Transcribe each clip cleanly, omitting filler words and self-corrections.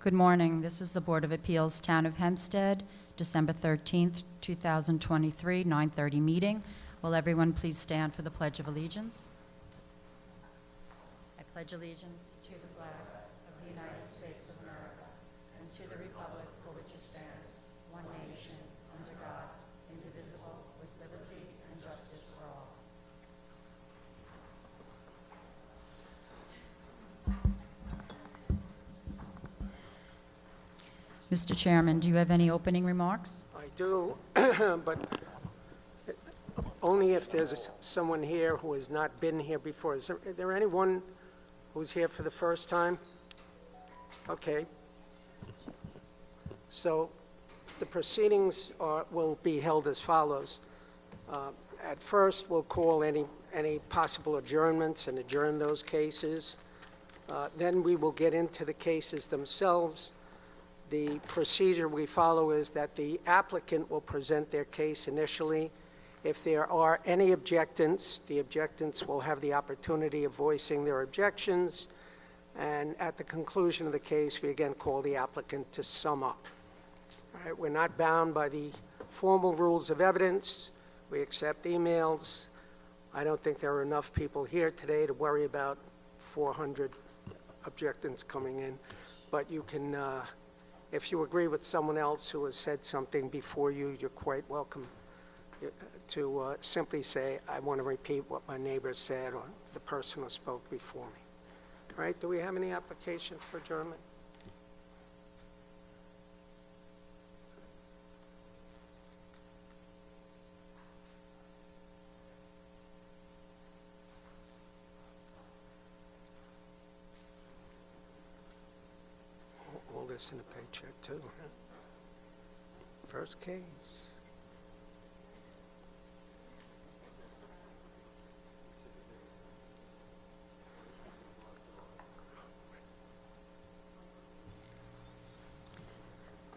Good morning. This is the Board of Appeals, Town of Hempstead, December 13th, 2023, 9:30 meeting. Will everyone please stand for the Pledge of Allegiance? I pledge allegiance to the flag of the United States of America and to the republic for which it stands, one nation, under God, indivisible, with liberty and justice for all. Mr. Chairman, do you have any opening remarks? I do, but only if there's someone here who has not been here before. Is there anyone who's here for the first time? Okay. So the proceedings will be held as follows. At first, we'll call any possible adjournments and adjourn those cases. Then we will get into the cases themselves. The procedure we follow is that the applicant will present their case initially. If there are any objectants, the objectants will have the opportunity of voicing their objections. And at the conclusion of the case, we again call the applicant to sum up. All right, we're not bound by the formal rules of evidence. We accept emails. I don't think there are enough people here today to worry about 400 objectants coming in. But you can, if you agree with someone else who has said something before you, you're quite welcome to simply say, I want to repeat what my neighbor said or the person who spoke before me. All right, do we have any applications for adjournment? All this in a paycheck too, huh? First case.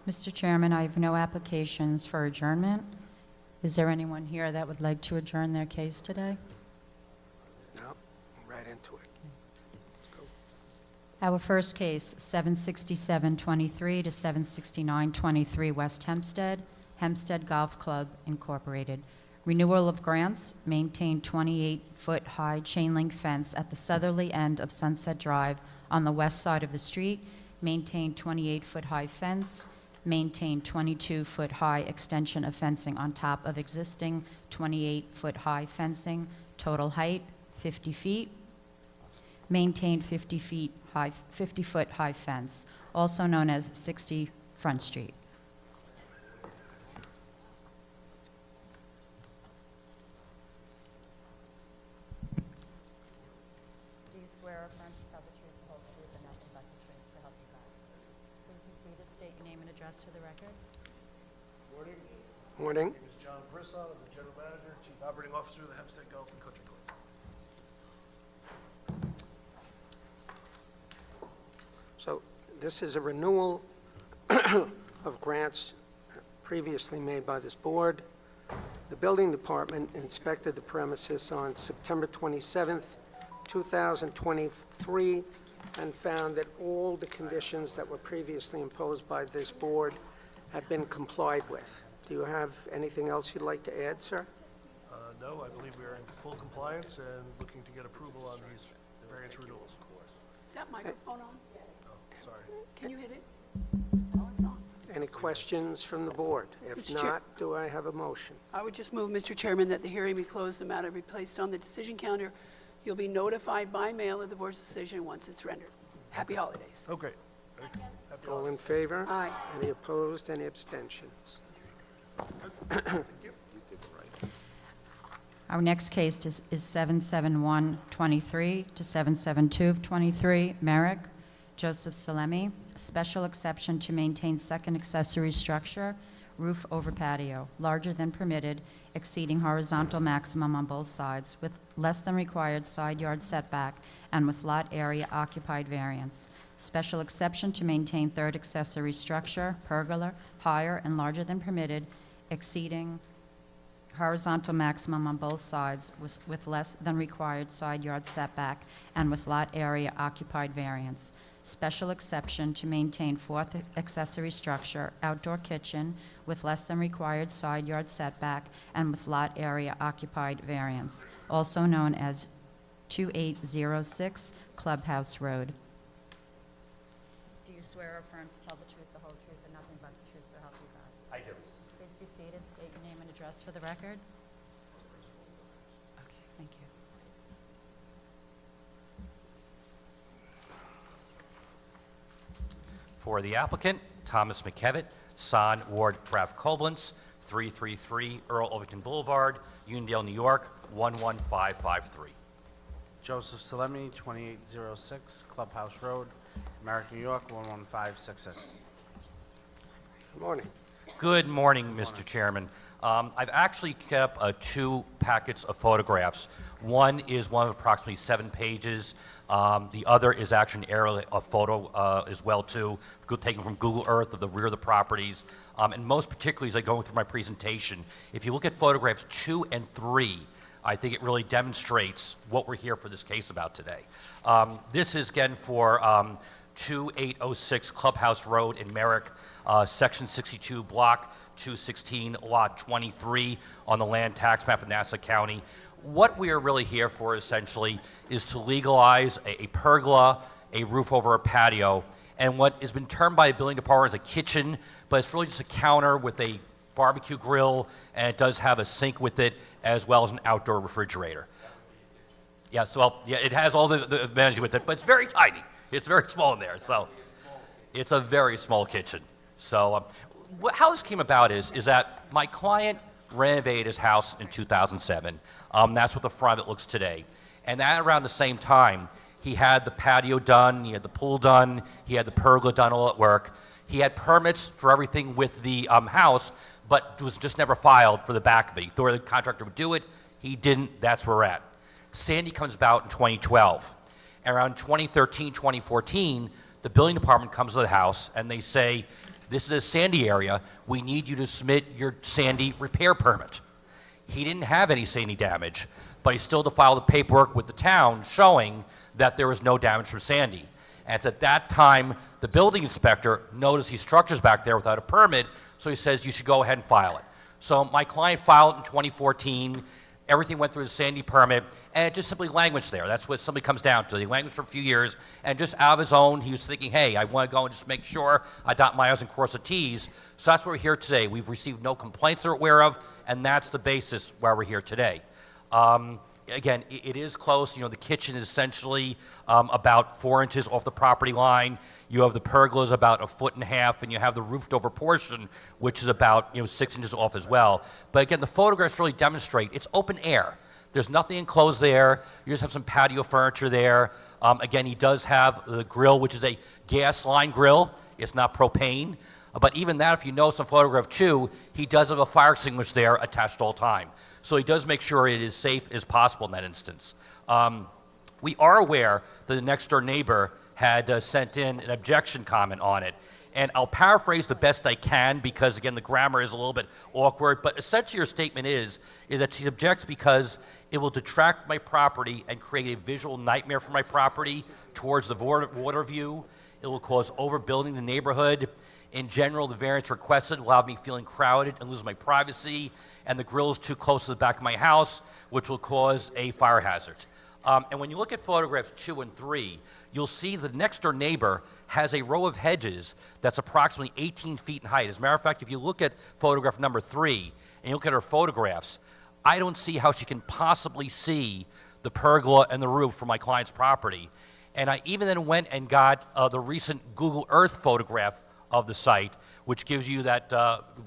Mr. Chairman, I have no applications for adjournment. Is there anyone here that would like to adjourn their case today? No, right into it. Our first case, 76723 to 76923 West Hempstead, Hempstead Golf Club, Incorporated. Renewal of grants, maintain 28-foot-high chain-link fence at the southerly end of Sunset Drive on the west side of the street, maintain 28-foot-high fence, maintain 22-foot-high extension of fencing on top of existing 28-foot-high fencing, total height 50 feet, maintain 50-foot-high fence, also known as 60 Front Street. Do you swear or affirm to tell the truth, the whole truth, and nothing but the truth, so help you God? Please be seated. State your name and address for the record. Morning. My name is John Brisson. I'm the General Manager, Chief Operating Officer of the Hempstead Golf and Country Club. So this is a renewal of grants previously made by this board. The building department inspected the premises on September 27th, 2023, and found that all the conditions that were previously imposed by this board have been complied with. Do you have anything else you'd like to add, sir? No, I believe we are in full compliance and looking to get approval on these various renewals. Is that microphone on? Oh, sorry. Can you hit it? Oh, it's on. Any questions from the board? If Mr. Chair. not, do I have a motion? I would just move, Mr. Chairman, that the hearing be closed, the matter be placed on the decision calendar. You'll be notified by mail of the board's decision once it's rendered. Happy holidays. Oh, great. Happy All holidays. in favor? Aye. Any opposed? Any abstentions? Our next case is 77123 to 77223 Merrick, Joseph Salemi, special exception to maintain second accessory structure, roof over patio, larger than permitted, exceeding horizontal maximum on both sides, with less than required side yard setback, and with lot area occupied variance. Special exception to maintain third accessory structure, pergola, higher and larger than permitted, exceeding horizontal maximum on both sides with less than required side yard setback and with lot area occupied variance. Special exception to maintain fourth accessory structure, outdoor kitchen with less than required side yard setback and with lot area occupied variance, also known as 2806 Clubhouse Road. Do you swear or affirm to tell the truth, the whole truth, and nothing but the truth, so help you God? I do. Please be seated, state your name and address for the record. Okay, thank you. For the applicant, Thomas McKevitt, Son, Ward, Ralph Koblenz, 333 Earl Overton Boulevard, Uniondale, New York, 11553. Joseph Salemi, 2806 Clubhouse Road, Merrick, New York, 11566. Good morning. Good morning, Mr. Chairman. I've actually kept two packets of photographs. One is one of approximately 7 pages. The other is actually an aerial photo as well, too, taken from Google Earth of the rear of the properties. And most particularly, as I go through my presentation, if you look at photographs 2 and 3, I think it really demonstrates what we're here for this case about today. This is, again, for 2806 Clubhouse Road in Merrick, Section 62, Block 216, Lot 23, on the land tax map of Nassau County. What we are really here for, essentially, is to legalize a pergola, a roof over a patio, and what has been termed by the building department as a kitchen, but it's really just a counter with a barbecue grill, and it does have a sink with it, as well as an outdoor refrigerator. Yes, well, yeah, it has all the advantages with it, but it's very tiny. It's very small in there, so it's a very small kitchen. So how this came about is that my client renovated his house in 2007. That's what the front of it looks today. And at around the same time, he had the patio done, he had the pool done, he had the pergola done all at work. He had permits for everything with the house, but was just never filed for the back of it. He thought the contractor would do it. He didn't. That's where we're at. Sandy comes about in 2012. Around 2013, 2014, the building department comes to the house and they say, this is a sandy area. We need you to submit your sandy repair permit. He didn't have any sandy damage, but he still had to file the paperwork with the town showing that there was no damage from sandy. And it's at that time the building inspector noticed these structures back there without a permit, so he says you should go ahead and file it. So my client filed in 2014. Everything went through the sandy permit, and it just simply languished there. That's what somebody comes down to. He languished for a few years, and just out of his own, he was thinking, hey, I want to go and just make sure I dot my I's and cross the T's. So that's why we're here today. We've received no complaints they're aware of, and that's the basis why we're here today. Again, it is close. You know, the kitchen is essentially about 4 inches off the property line. You have the pergolas about 1.5 feet, and you have the roofed over portion, which is about 6 inches off as well. But again, the photographs really demonstrate it's open air. There's nothing enclosed there. You just have some patio furniture there. Again, he does have the grill, which is a gas line grill. It's not propane. But even that, if you notice in photograph 2, he does have a fire extinguisher there attached all the time. So he does make sure it is safe as possible in that instance. We are aware that the next door neighbor had sent in an objection comment on it. And I'll paraphrase the best I can because, again, the grammar is a little bit awkward. But essentially her statement is that she objects because it will detract from my property and create a visual nightmare for my property towards the water view. It will cause overbuilding the neighborhood. In general, the variance requested will have me feeling crowded and lose my privacy. And the grill is too close to the back of my house, which will cause a fire hazard. And when you look at photographs 2 and 3, you'll see the next door neighbor has a row of hedges that's approximately 18 feet in height. As a matter of fact, if you look at photograph number 3 and you look at her photographs, I don't see how she can possibly see the pergola and the roof from my client's property. And I even then went and got the recent Google Earth photograph of the site, which gives you that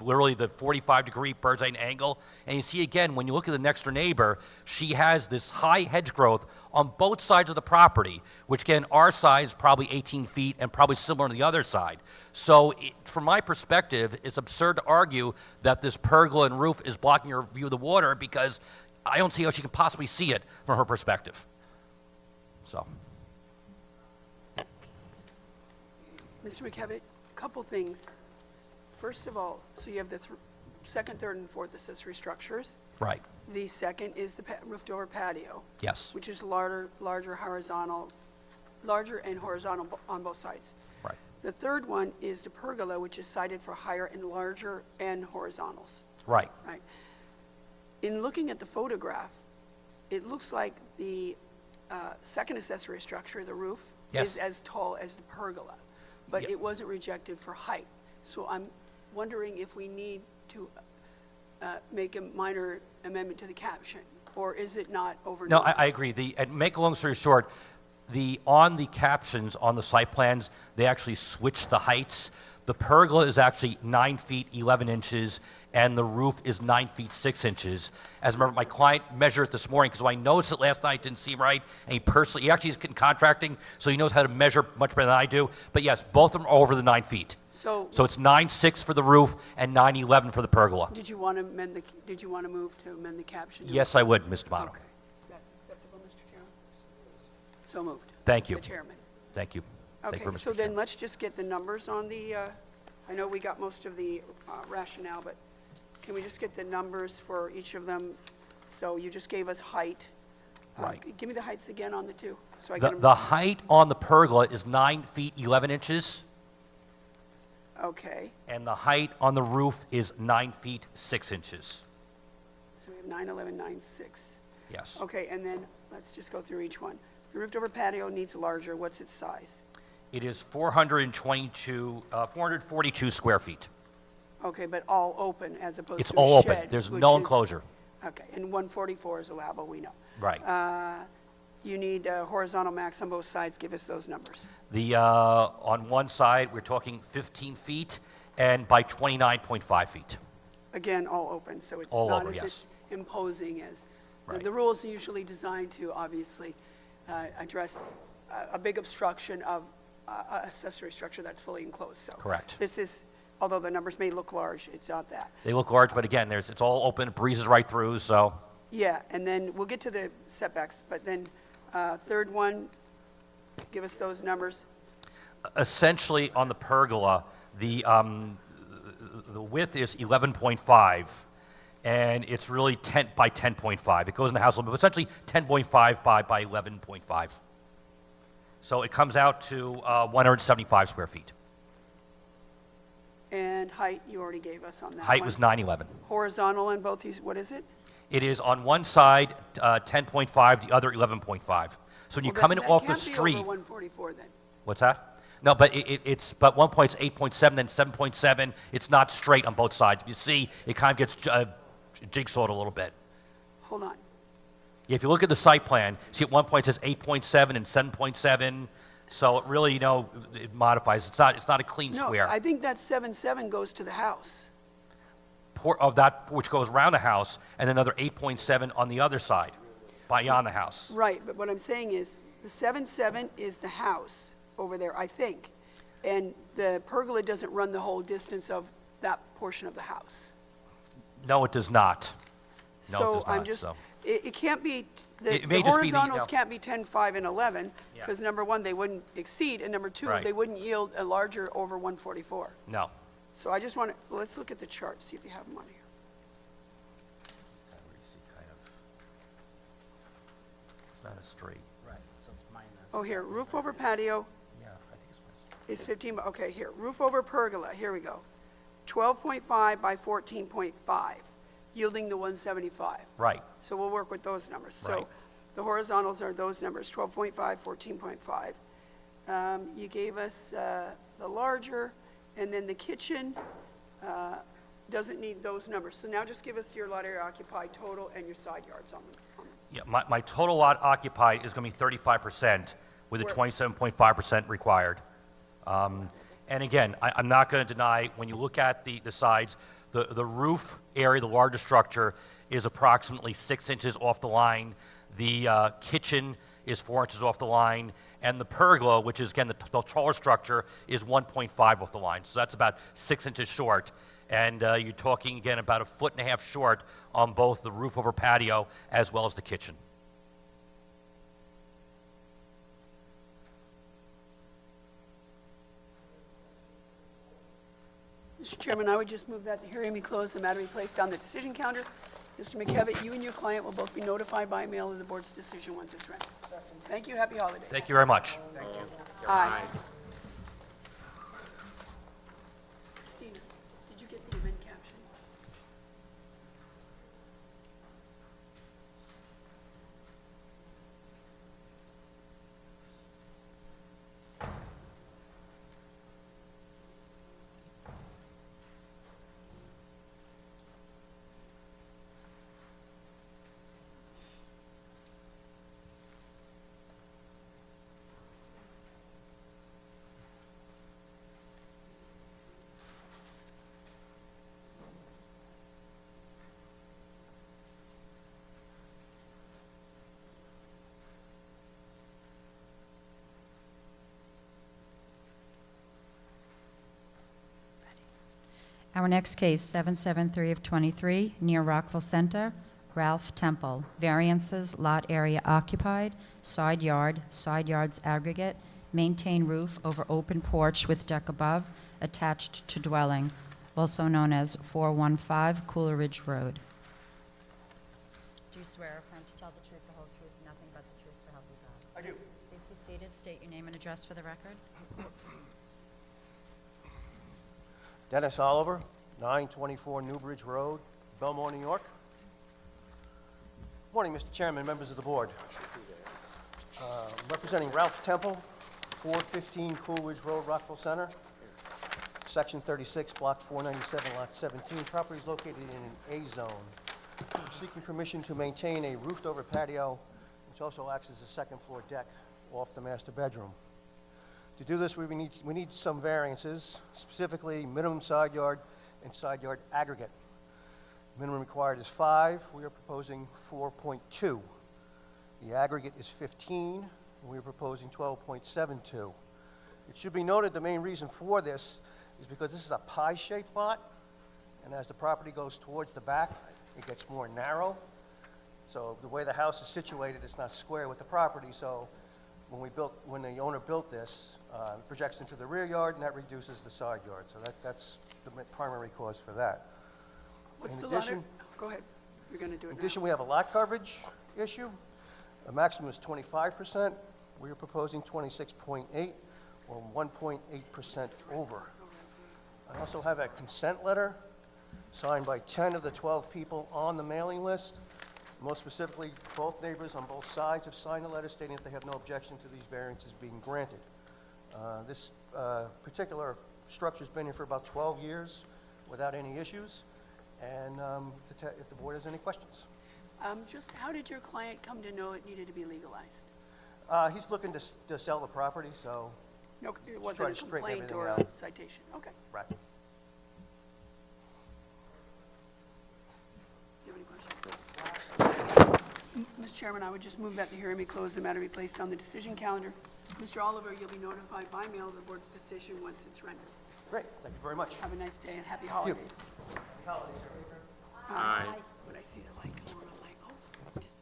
literally the 45-degree bird's eye angle. And you see again, when you look at the next door neighbor, she has this high hedge growth on both sides of the property, which again, our side is probably 18 feet and probably similar on the other side. So from my perspective, it's absurd to argue that this pergola and roof is blocking her view of the water because I don't see how she can possibly see it from her perspective. So. Mr. McKevitt, couple things. First of all, so you have the second, third, and fourth accessory structures. Right, The second is the roofed-over patio, yes, which is larger and horizontal on both sides. right, The third one is the pergola, which is cited for higher and larger and horizontals, right. right? In looking at the photograph, it looks like the second accessory structure, the roof, Yes. is as tall as the pergola, but Yep. it wasn't rejected for height. So I'm wondering if we need to make a minor amendment to the caption, or is it not overnight? No, I agree. And make a long story short, on the captions, on the site plans, they actually switched the heights. The pergola is actually 9 feet 11 inches, and the roof is 9 feet 6 inches. As a matter of my client measured it this morning, because I noticed it last night, didn't seem right, and he actually is in contracting, so he knows how to measure much better than I do. But yes, both of them are over the 9 feet. So So it's 9.6 for the roof and 9.11 for the pergola. did you want to move to amend the caption? Yes, I would, Mr. Bono. Okay. Is that acceptable, Mr. Chairman? So moved. Thank you. The chairman. Thank you. Thank Okay, you, Mr. so then Chairman. let's just get the numbers on the, I know we got most of the rationale, but can we just get the numbers for each of them? So you just gave us height. Right. Give me the heights again on the two, so I get them. The height on the pergola is 9 feet 11 inches, Okay, and the height on the roof is 9 feet 6 inches. so we have 9, 11, 9, 6. Yes. Okay, and then let's just go through each one. The roofed-over patio needs larger. What's its size? It is 442 square feet. Okay, but all open as opposed It's to a all open. shed, There's which no is- enclosure. Okay, and 144 is allowable, we know. Right. You need horizontal max on both sides. Give us those numbers. On one side, we're talking 15 feet and by 29.5 feet. Again, all open, so it's All not over, as yes. imposing as, Right. the rules are usually designed to obviously address a big obstruction of accessory structure that's fully enclosed, so. Correct. This is, although the numbers may look large, it's not that. They look large, but again, it's all open, it breezes right through, so. Yeah, and then we'll get to the setbacks, but then third one, give us those numbers. Essentially, on the pergola, the width is 11.5, and it's really 10 by 10.5. It goes in the house a little bit, but essentially 10.5 by 11.5. So it comes out to 175 square feet. And height, you already gave us on that one. Height was 9.11. Horizontal on both these, what is it? It is on one side 10.5, the other 11.5. So when you Well, come in that off the can't street, be over 144 then. what's that? No, but but one point's 8.7, then 7.7. It's not straight on both sides. You see, it kind of gets jigsawed a little bit. Hold on. If you look at the site plan, see at one point it says 8.7 and 7.7. So it really, it modifies. It's not a clean No, square. I think that 7.7 goes to the house. Of that which goes around the house, and another 8.7 on the other side, beyond the house. Right, but what I'm saying is, the 7.7 is the house over there, I think. And the pergola doesn't run the whole distance of that portion of the house. No, it does not. No, it does So I'm not, just, so. it can't be, It the may just be the, horizontals can't be 10, 5, and 11, Yeah. because number one, they wouldn't exceed, and number two, Right. they wouldn't yield a larger over 144. No. So I just want to, let's look at the chart, see if you have them on here. It's not a straight. Right, so it's minus. Oh, here, roof over patio Yeah, I think it's is 15, okay, here, roof over pergola, here we go. 12.5 by 14.5, yielding the 175. right. So we'll work with those numbers. So Right. the horizontals are those numbers, 12.5, 14.5. You gave us the larger, and then the kitchen doesn't need those numbers. So now just give us your lot area occupied total and your side yards on them. Yeah, my total lot occupied is going to be 35% with a Where- 27.5% required. And again, I'm not going to deny, when you look at the sides, the roof area, the larger structure, is approximately 6 inches off the line. The kitchen is 4 inches off the line. And the pergola, which is, again, the taller structure, is 1.5 off the line. So that's about 6 inches short. And you're talking, again, about 1.5 feet short on both the roof over patio as well as the kitchen. Mr. Chairman, I would just move that the hearing be closed, the matter be placed on the decision calendar, Mr. McKevitt, you and your client will both be notified by mail of the board's decision once it's rendered. Thank you, happy holidays. Thank you very much. Aye. Christina, did you get the event caption? Our next case, 773 of 23, near Rockville Center, Ralph Temple. Variances, lot area occupied, side yards aggregate, maintain roof over open porch with deck above, attached to dwelling, also known as 415 Coleridge Road. Do you swear or affirm to tell the truth, the whole truth, nothing but the truth, so help you God? I do. Please be seated, state your name and address for the record. Dennis Oliver, 924 Newbridge Road, Belmore, New York. Morning, Mr. Chairman, members of the board. Representing Ralph Temple, 415 Coolidge Road, Rockville Center, Section 36, Block 497, Lot 17. Property is located in an A zone. Seeking permission to maintain a roofed-over patio, which also acts as a second-floor deck off the master bedroom. To do this, we need some variances, specifically minimum side yard and side yard aggregate. Minimum required is 5. We are proposing 4.2. The aggregate is 15. And we are proposing 12.72. It should be noted the main reason for this is because this is a pie-shaped lot, and as the property goes towards the back, it gets more narrow. So the way the house is situated, it's not square with the property, so when the owner built this, it projects into the rear yard, and that reduces the side yard. So that's the primary cause for that. What's In the lot? addition- Go ahead, you're going to do it In now. addition, we have a lot coverage issue. The maximum is 25%. We are proposing 26.8, or 1.8% over. I also have a consent letter signed by 10 of the 12 people on the mailing list. Most specifically, both neighbors on both sides have signed a letter stating that they have no objection to these variances being granted. This particular structure's been here for about 12 years without any issues, and if the board has any questions. Just how did your client come to know it needed to be legalized? He's looking to sell the property, so, No, it try wasn't a to straighten complaint everything or a out. citation. Okay. right. Do you have any questions? Mr. Chairman, I would just move that the hearing be closed, the matter be placed on the decision calendar. Mr. Oliver, you'll be notified by mail of the board's decision once it's rendered. Great, thank you very much. Have a nice day and happy holidays. Aye. When I see the light come on, I'm like, oh. just-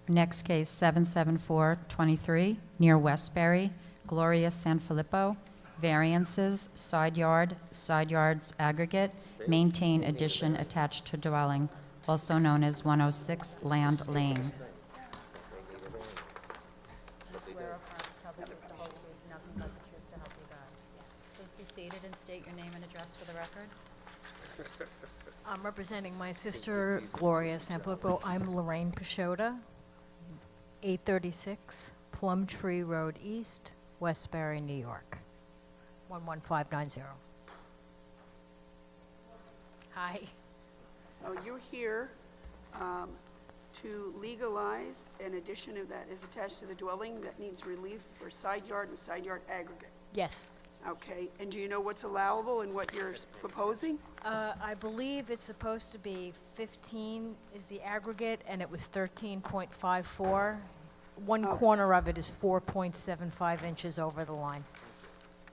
Next case, 77423, near Westbury, Gloria Sanfilippo. Variances, side yards aggregate, maintain addition attached to dwelling, also known as 106 Land Lane. Do you swear or affirm to tell the truth, the whole truth, nothing but the truth, so help you God? Please be seated and state your name and address for the record. I'm representing my sister, Gloria Sanfilippo. I'm Lorraine Pashota, 836 Plum Tree Road East, Westbury, New York, 11590. Hi. Oh, you're here to legalize an addition of that is attached to the dwelling that needs relief for side yard and side yard aggregate. Yes. Okay, and do you know what's allowable and what you're proposing? I believe it's supposed to be 15 is the aggregate, and it was 13.54. One corner of it is 4.75 inches over the line.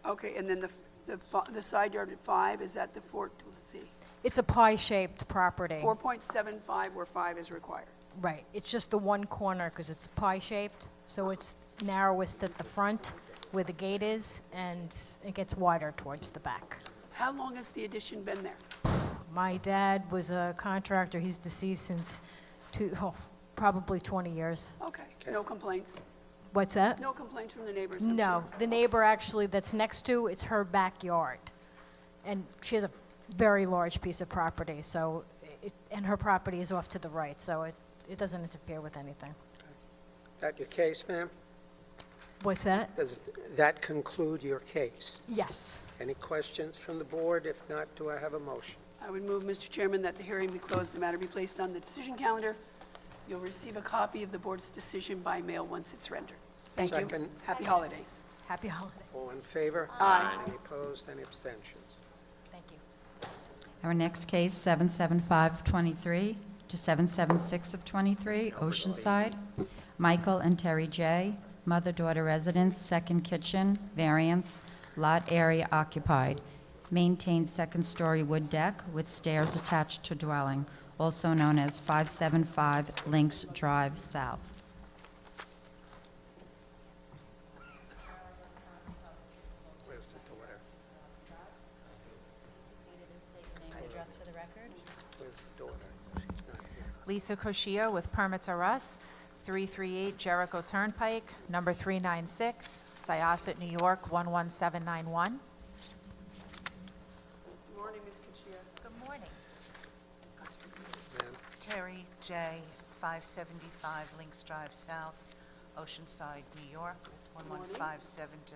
Okay, and then the side yard at 5, is that the let's see, It's a pie-shaped property. 4.75 where 5 is required? Right, it's just the one corner, because it's pie-shaped, so it's narrowest at the front where the gate is, and it gets wider towards the back. How long has the addition been there? My dad was a contractor. He's deceased since probably 20 years. Okay, no complaints? What's that? No complaints from the neighbors, I'm No, sure? the neighbor actually that's next to, it's her backyard. And she has a very large piece of property, so, and her property is off to the right, so it doesn't interfere with anything. Is that your case, ma'am? What's that? Does that conclude your case? Yes. Any questions from the board? If not, do I have a motion? I would move, Mr. Chairman, that the hearing be closed, the matter be placed on the decision calendar. You'll receive a copy of the board's decision by mail once it's rendered. Thank you. Second. Happy holidays. Happy holidays. All in favor? Aye. Any opposed, any abstentions? Thank you. Our next case, 77523 to 776 of 23, Oceanside. Michael and Terry J., mother-daughter residence, second kitchen, variance, lot area occupied. Maintained second-story wood deck with stairs attached to dwelling, also known as 575 Links Drive South. Where's the daughter? Address for the record? Where's the daughter? She's not here. Lisa Koshia with Permits R Us, 338 Jericho Turnpike, number 396, Syosset, New York, 11791. Good morning, Ms. Kachia. Good morning. Ma'am? Terry J., 575 Links Drive South, Oceanside, New York, 11572.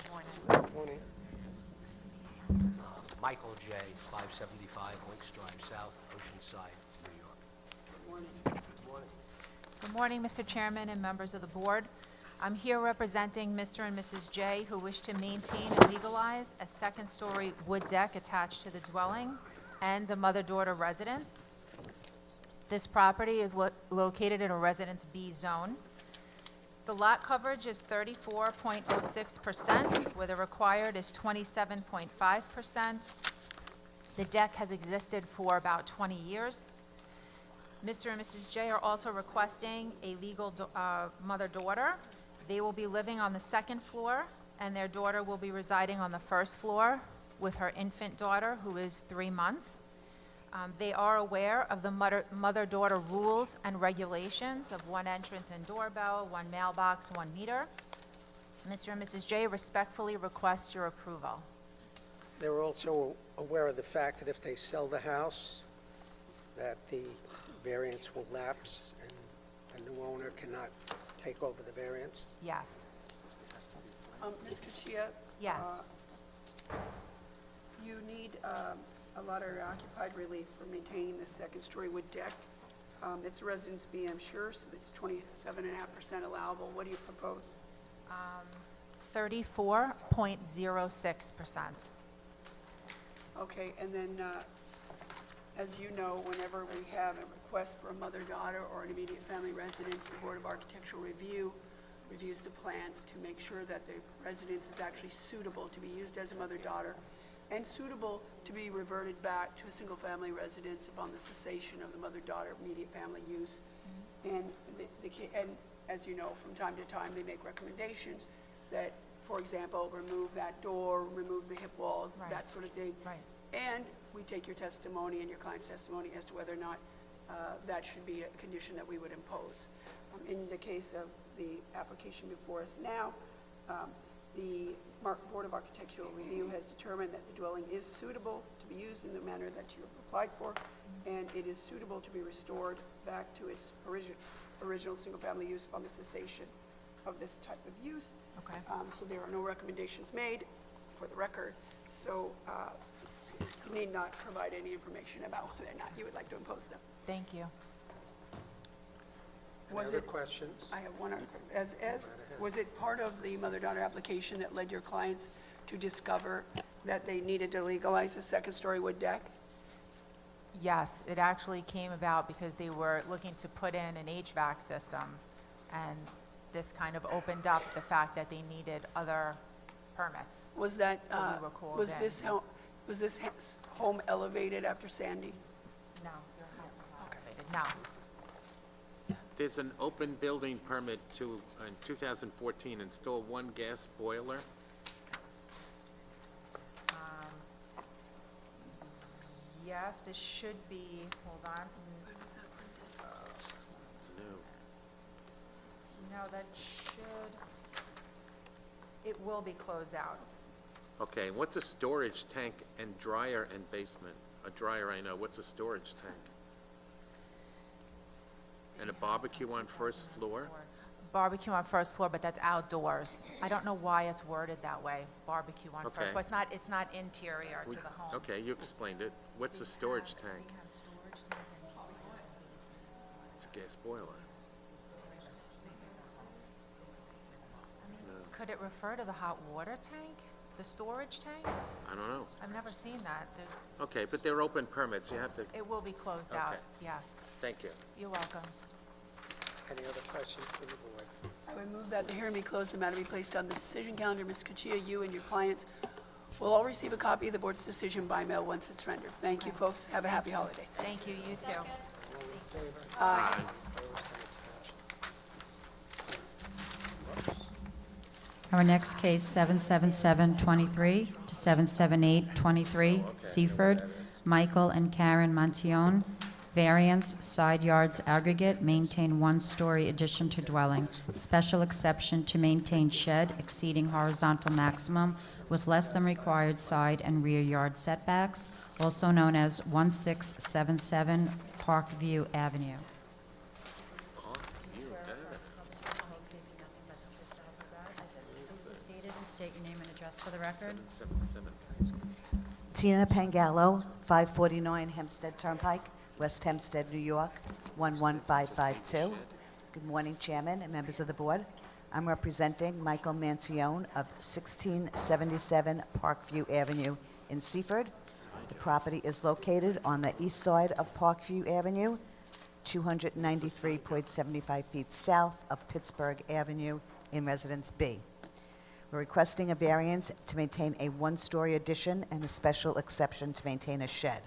Good morning. Morning. Michael J., 575 Links Drive South, Oceanside, New York. Good morning. Good morning, Mr. Chairman and members of the board. I'm here representing Mr. and Mrs. J, who wish to maintain and legalize a second-story wood deck attached to the dwelling and a mother-daughter residence. This property is located in a Residence B zone. The lot coverage is 34.06%, where the required is 27.5%. The deck has existed for about 20 years. Mr. and Mrs. J are also requesting a legal mother-daughter. They will be living on the second floor, and their daughter will be residing on the first floor with her infant daughter, who is 3 months. They are aware of the mother-daughter rules and regulations of one entrance and doorbell, one mailbox, 1 meter. Mr. and Mrs. J respectfully request your approval. They're also aware of the fact that if they sell the house, that the variance will lapse and the new owner cannot take over the variance. Yes. Ms. Kachia? Yes. You need a lot of occupied relief for maintaining the second-story wood deck. It's a Residence B, I'm sure, so it's 27.5% allowable. What do you propose? 34.06%. Okay, and then, as you know, whenever we have a request for a mother-daughter or an immediate family residence, the Board of Architectural Review reviews the plans to make sure that the residence is actually suitable to be used as a mother-daughter and suitable to be reverted back to a single-family residence upon the cessation of the mother-daughter immediate family use. And and as you know, from time to time, they make recommendations that, for example, remove that door, remove the hip walls, Right. that sort of thing. Right. And we take your testimony and your client's testimony as to whether or not that should be a condition that we would impose. In the case of the application before us now, the Board of Architectural Review has determined that the dwelling is suitable to be used in the manner that you have applied for, and it is suitable to be restored back to its original single-family use upon the cessation of this type of use. Okay. So there are no recommendations made, for the record, so you need not provide any information about whether or not you would like to impose them. Thank you. Any Was other it- questions? I have one other, was it part of the mother-daughter application that led your clients to discover that they needed to legalize a second-story wood deck? Yes, it actually came about because they were looking to put in an HVAC system, and this kind of opened up the fact that they needed other permits. Was that, So we were called was in. was this home elevated after Sandy? No, your house is not elevated. No. There's an open building permit to, in 2014, install one gas boiler. Yes, guess this should be, hold on. It's new. No, that should, it will be closed out. Okay, what's a storage tank and dryer and basement? A dryer, I know. What's a storage tank? And a barbecue on first floor? Barbecue on first floor, but that's outdoors. I don't know why it's worded that way, barbecue on Okay. first floor. It's not interior to the home. Okay, you explained it. What's a storage tank? It's a gas boiler. Could it refer to the hot water tank? The storage tank? I don't know. I've never seen that. There's, Okay, but they're open permits. You have to, it will be closed out, Okay. yes. thank you. You're welcome. Any other questions from the board? I would move that the hearing be closed, the matter be placed on the decision calendar. Ms. Cuccia, you and your clients will all receive a copy of the board's decision by mail once it's rendered. Thank you, folks. Have a happy holiday. Thank you, you too. Our next case, 77723 to 77823, Seaford, Michael and Karen Montione. Variance, side yards aggregate, maintain one-story addition to dwelling. Special exception to maintain shed exceeding horizontal maximum with less than required side and rear yard setbacks, also known as 1677 Parkview Avenue. Seated and state your name and address for the record. 777. Tina Pangallo, 549 Hempstead Turnpike, West Hempstead, New York, 11552. Good morning, Chairman and members of the board. I'm representing Michael Mantione of 1677 Parkview Avenue in Seaford. The property is located on the east side of Parkview Avenue, 293.75 feet south of Pittsburgh Avenue in Residence B. We're requesting a variance to maintain a one-story addition and a special exception to maintain a shed.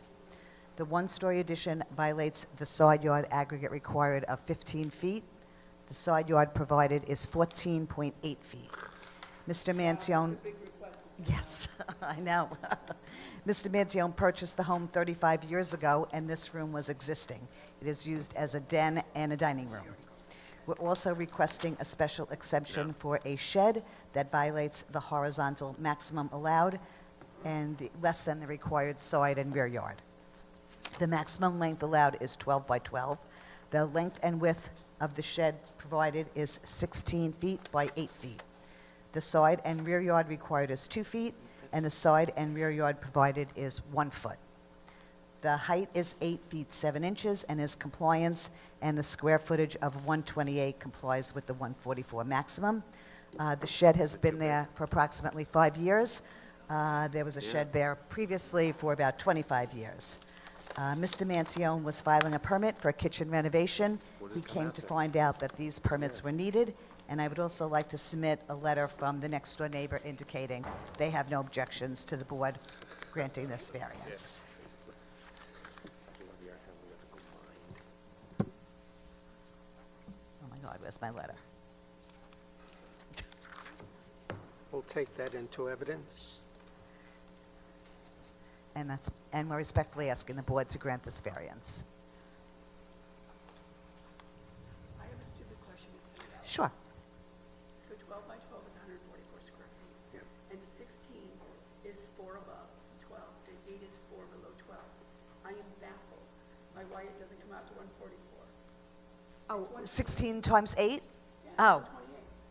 The one-story addition violates the side yard aggregate required of 15 feet. The side yard provided is 14.8 feet. Mr. Mantione... Yes, I know. Mr. Mantione purchased the home 35 years ago, and this room was existing. It is used as a den and a dining room. We're also requesting a special exception for a shed that violates the horizontal maximum allowed and less than the required side and rear yard. The maximum length allowed is 12 by 12. The length and width of the shed provided is 16 feet by 8 feet. The side and rear yard required is 2 feet, and the side and rear yard provided is 1 foot. The height is 8 feet 7 inches and is compliance, and the square footage of 128 complies with the 144 maximum. The shed has been there for approximately 5 years. There was a shed there previously for about 25 years. Mr. Mantione was filing a permit for a kitchen renovation. He came to find out that these permits were needed, and I would also like to submit a letter from the next-door neighbor indicating they have no objections to the board granting this variance. Oh my God, where's my letter? We'll take that into evidence. And we're respectfully asking the board to grant this variance. I have a stupid question, Ms. Pangallo. Sure. So 12 by 12 is 144 square feet. Yeah. And 16 is 4 above 12, and 8 is 4 below 12. I am baffled by why it doesn't come out to 144. Oh, 16 times 8? Oh,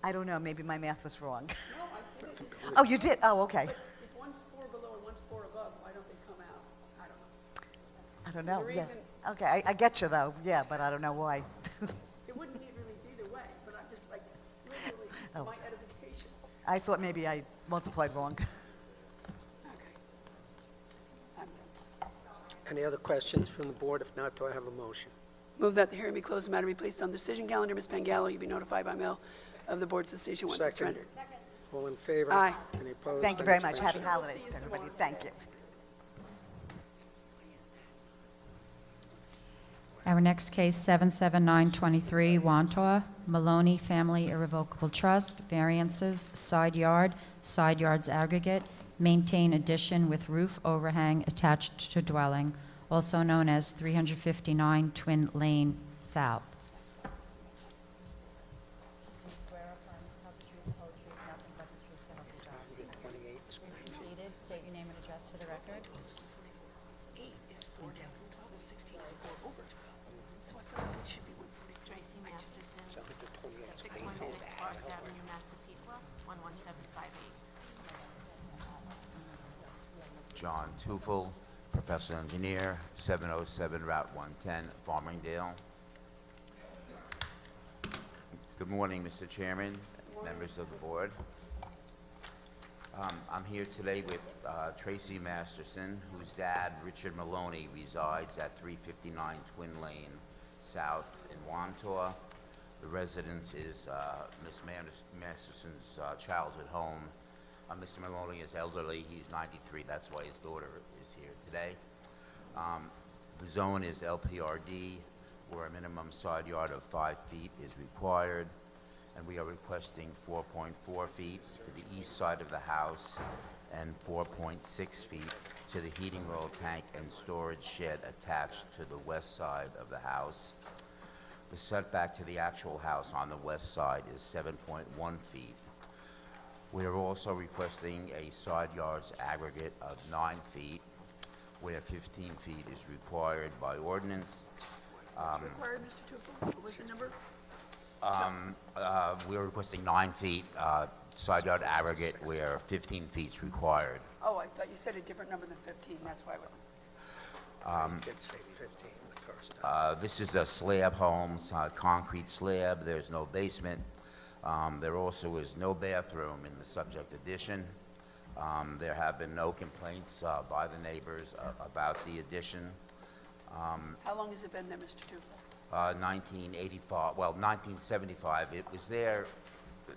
I don't know, maybe my math was wrong. No, I did it. Oh, you did? Oh, okay. If one's 4 below and one's 4 above, why don't they come out? I don't know. I don't know, The yeah. reason- Okay, I get you though, yeah, but I don't know why. It wouldn't need relief either way, but I'm just like, literally, Oh. my edification. I thought maybe I multiplied wrong. Okay. I'm done. Any other questions from the board? If not, do I have a motion? Move that the hearing be closed, the matter be placed on the decision calendar. Ms. Pangallo, you'll be notified by mail of the board's decision once it's Second. rendered. All in favor? Aye. Any opposed? Thank you Any very much. Happy abstentions? holidays to everybody. Thank you. Our next case, 77923 Wantaw, Maloney Family Irrevocable Trust, variances, side yards aggregate, maintain addition with roof overhang attached to dwelling, also known as 359 Twin Lane South. Do you swear or affirm to tell the truth, the whole truth, nothing but the truth, so help you God? Please be seated. State your name and address for the record. Tracy Masterson, 616 Forest Avenue, Massachusetts, 11758. John Tufel, professional engineer, 707 Route 110, Farmingdale. Good morning, Mr. Chairman, members of the board. I'm here today with Tracy Masterson, whose dad, Richard Maloney, resides at 359 Twin Lane South in Wantaw. The residence is Ms. Masterson's childhood home. Mr. Maloney is elderly, he's 93, that's why his daughter is here today. The zone is LPRD, where a minimum side yard of 5 feet is required, and we are requesting 4.4 feet to the east side of the house and 4.6 feet to the heating oil tank and storage shed attached to the west side of the house. The setback to the actual house on the west side is 7.1 feet. We are also requesting a side yards aggregate of 9 feet, where 15 feet is required by ordinance. Required, Mr. Tufel? What was the number? We're requesting 9 feet side yard aggregate, where 15 feet is required. Oh, I thought you said a different number than 15, that's why I wasn't. You did say 15 the first time. This is a slab home, it's a concrete slab, there's no basement. There also is no bathroom in the subject addition. There have been no complaints by the neighbors about the addition. How long has it been there, Mr. Tufel? 1985, well, 1975, it was there,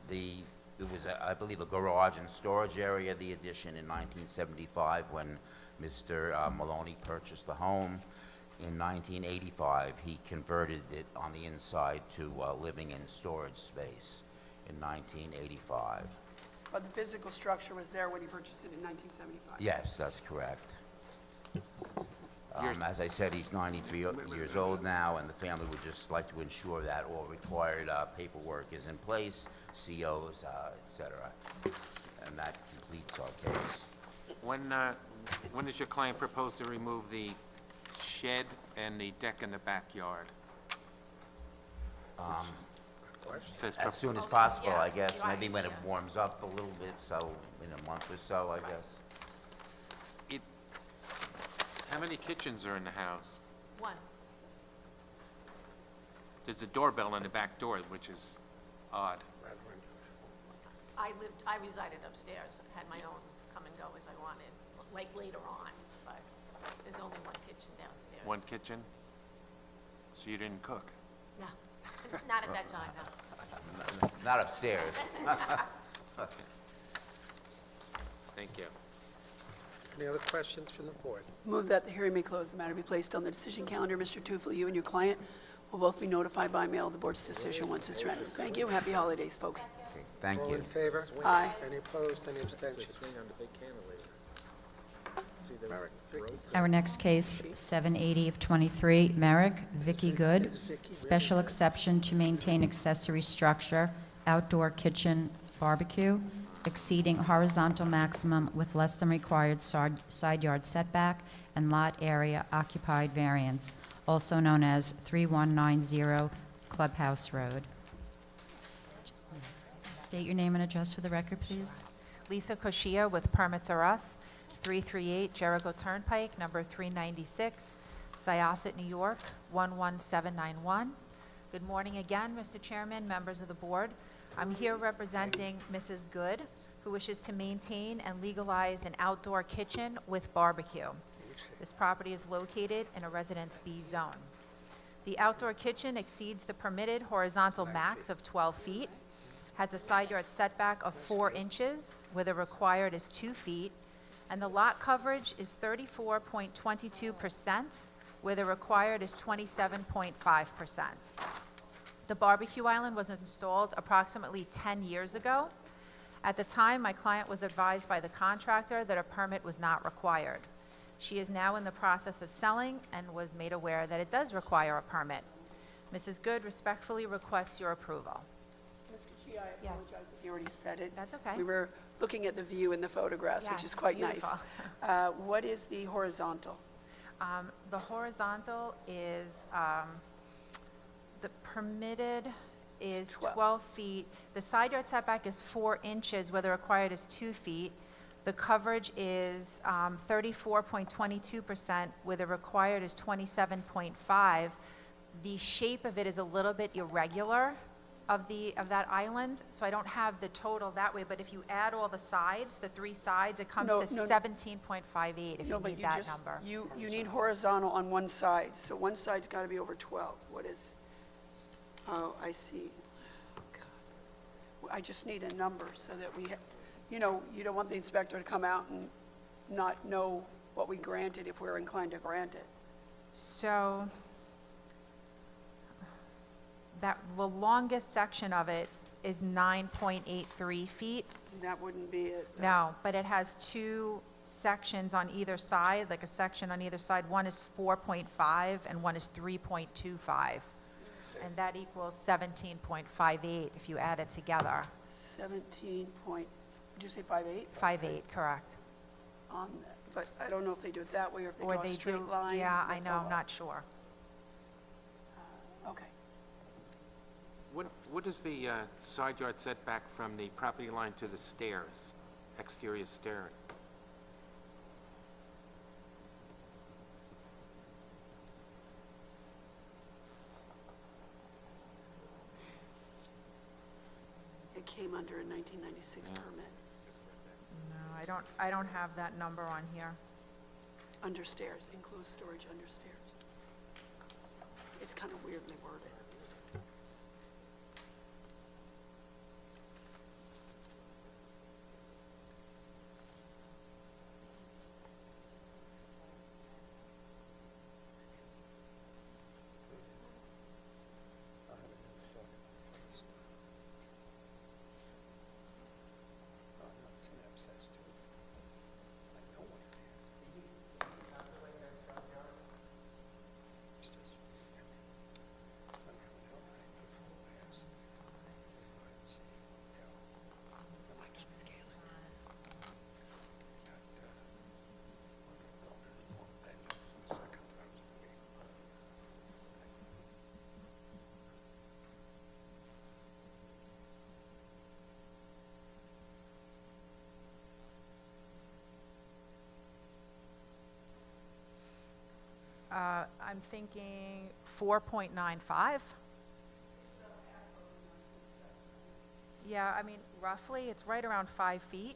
it was, I believe, a garage and storage area, the addition in 1975, when Mr. Maloney purchased the home. In 1985, he converted it on the inside to living and storage space in 1985. But the physical structure was there when he purchased it in 1975? Yes, that's correct. As I said, he's 93 years old now, and the family would just like to ensure that all required paperwork is in place, COs, et cetera. And that completes our case. When does your client propose to remove the shed and the deck in the backyard? Says As soon as possible, I guess, maybe when it warms up a little bit, so in a month or so, I guess. How many kitchens are in the house? One. There's a doorbell on the back door, which is odd. I resided upstairs, had my own come and go as I wanted, like later on, but there's only one kitchen downstairs. One kitchen? So you didn't cook? No, not at that time, no. Not upstairs. Thank you. Any other questions from the board? Move that the hearing may close, the matter be placed on the decision calendar. Mr. Tufel, you and your client will both be notified by mail of the board's decision once it's rendered. Thank you. Happy holidays, folks. Okay, thank All you. in favor? Aye. Any opposed, any abstentions? Our next case, 780 of 23, Merrick, Vicky Good, special exception to maintain accessory structure, outdoor kitchen barbecue, exceeding horizontal maximum with less than required side yard setback and lot area occupied variance, also known as 3190 Clubhouse Road. State your name and address for the record, please. Lisa Koshia with Permits Are Us, 338 Jericho Turnpike, number 396, Syosset, New York, 11791. Good morning again, Mr. Chairman, members of the board. I'm here representing Mrs. Good, who wishes to maintain and legalize an outdoor kitchen with barbecue. This property is located in a Residence B zone. The outdoor kitchen exceeds the permitted horizontal max of 12 feet, has a side yard setback of 4 inches, where the required is 2 feet, and the lot coverage is 34.22%, where the required is 27.5%. The barbecue island was installed approximately 10 years ago. At the time, my client was advised by the contractor that a permit was not required. She is now in the process of selling and was made aware that it does require a permit. Mrs. Good respectfully requests your approval. Ms. Kachia, I Yes. apologize if you already said it. That's okay. We were looking at the view in the photographs, which Yes, is it's quite nice. beautiful. What is the horizontal? The horizontal is, the permitted is 12. 12 feet. The side yard setback is 4 inches, where the required is 2 feet. The coverage is 34.22%, where the required is 27.5. The shape of it is a little bit irregular of that island, so I don't have the total that way, but if you add all the sides, the 3 sides, it comes No, to no. 17.58 if No, you but need you that just, number. you need horizontal on one side, so one side's got to be over 12. What is, oh, I see. Oh, God. Well, I just need a number so that we, you know, you don't want the inspector to come out and not know what we granted if we're inclined to grant it. So, the longest section of it is 9.83 feet. That wouldn't be it. though. No, but it has 2 sections on either side, like a section on either side. One is 4.5 and one is 3.25. And that equals 17.58 if you add it together. 17 point, did you say 5.8? 5.8, correct. On that, but I don't know if they do it that way or if they Or draw a they straight do, line. yeah, that I go know, I'm up. not sure. Okay. What is the side yard setback from the property line to the stairs, exterior stair? It came under a 1996 permit, No, I don't have that number on here. under stairs, enclosed storage under stairs. It's kind of weirdly worded. I'm thinking 4.95. Yeah, I mean, roughly, it's right around 5 feet.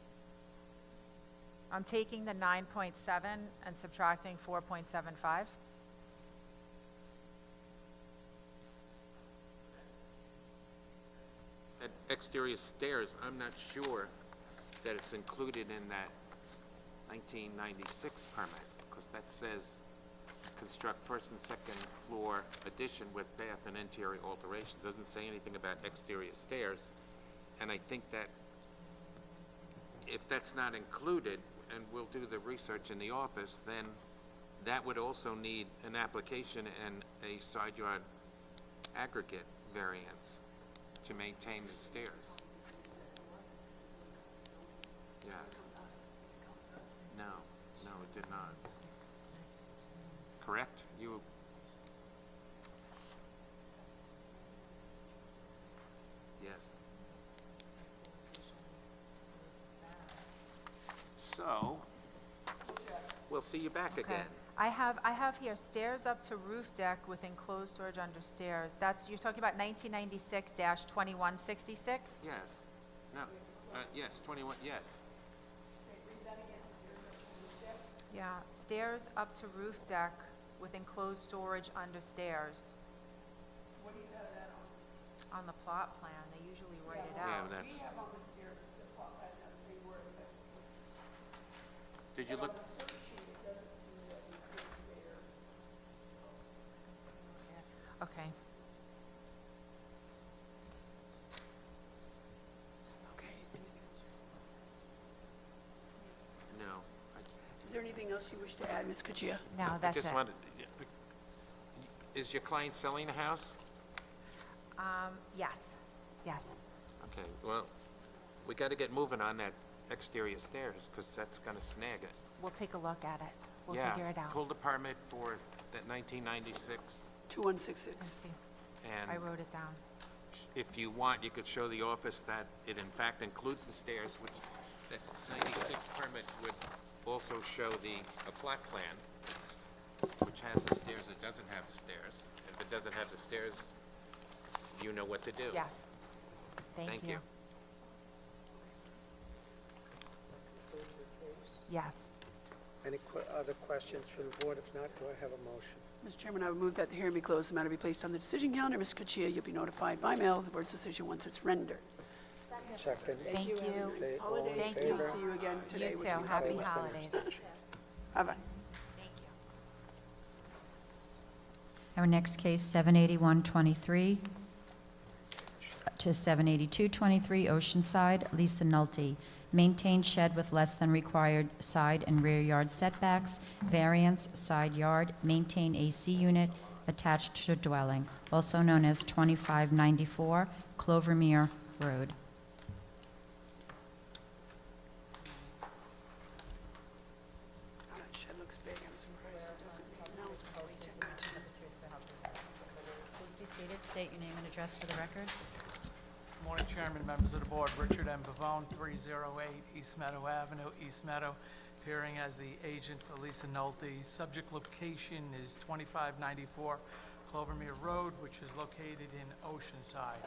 I'm taking the 9.7 and subtracting 4.75. At exterior stairs, I'm not sure that it's included in that 1996 permit, because that says construct first and second floor addition with bath and interior alterations. Doesn't say anything about exterior stairs. And I think that if that's not included, and we'll do the research in the office, then that would also need an application and a side yard aggregate variance to maintain the stairs. Yeah. No, it did not. Correct? You, yes. So, we'll see you back Okay. again. I have here stairs up to roof deck with enclosed storage under stairs. That's, you're talking about 1996-2166? Yes. No, yes, 21, yes. Yeah, stairs up to roof deck with enclosed storage under stairs. What do you have that on? On the plot plan, they usually write it Yeah, out. that's, We have on the stair, the plot plan, that same word, but did you look, on the search sheet, it doesn't seem that we put stairs. Okay. no. Is there anything else you wish to add, Ms. Kachia? No, I that's just it. wanted, is your client selling a house? Yes, yes. Okay, well, we gotta get moving on that exterior stairs, because that's gonna snag it. We'll take a look at it. We'll Yeah, figure it out. pull the permit for that 1996, 2166. Let's see. and I wrote it down. if you want, you could show the office that it in fact includes the stairs, which that 96 permit would also show a plot plan, which has the stairs, it doesn't have the stairs. If it doesn't have the stairs, you know what to do. Yes. Thank Thank you. you. Yes. Any other questions from the board? If not, do I have a motion? Mr. Chairman, I would move that the hearing be closed, the matter be placed on the decision calendar. Ms. Kachia, you'll be notified by mail of the board's decision once it's rendered. Second. Thank you. Okay, all in Holiday. Thank favor? you. See you again today. You which too. we Happy hope. holidays. Bye-bye. Thank you. Our next case, 78123 to 78223 Oceanside, Lisa Nolte. Maintained shed with less than required side and rear yard setbacks, variance, side yard, maintain AC unit attached to dwelling, also known as 2594 Clovermere Road. That shed looks big. I'm surprised it doesn't. No, it's probably 10 by 10. Please be seated. State your name and address for the record. Morning, Chairman, members of the board. Richard M. Pavone, 308 East Meadow Avenue, East Meadow, appearing as the agent for Lisa Nolte. Subject location is 2594 Clovermere Road, which is located in Oceanside.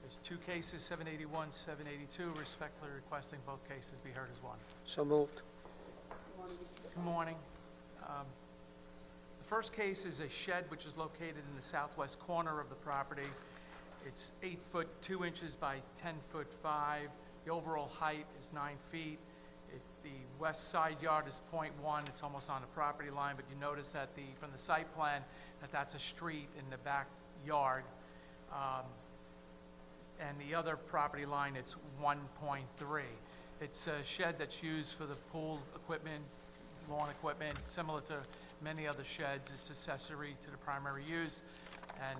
There's two cases, 781, 782, respectfully requesting both cases be heard as one. So moved. Good morning. The first case is a shed which is located in the southwest corner of the property. It's 8 foot 2 inches by 10 foot 5. The overall height is 9 feet. The west side yard is .1. It's almost on the property line, but you notice that from the site plan, that's a street in the backyard. And the other property line, it's 1.3. It's a shed that's used for the pool equipment, lawn equipment, similar to many other sheds. It's accessory to the primary use, and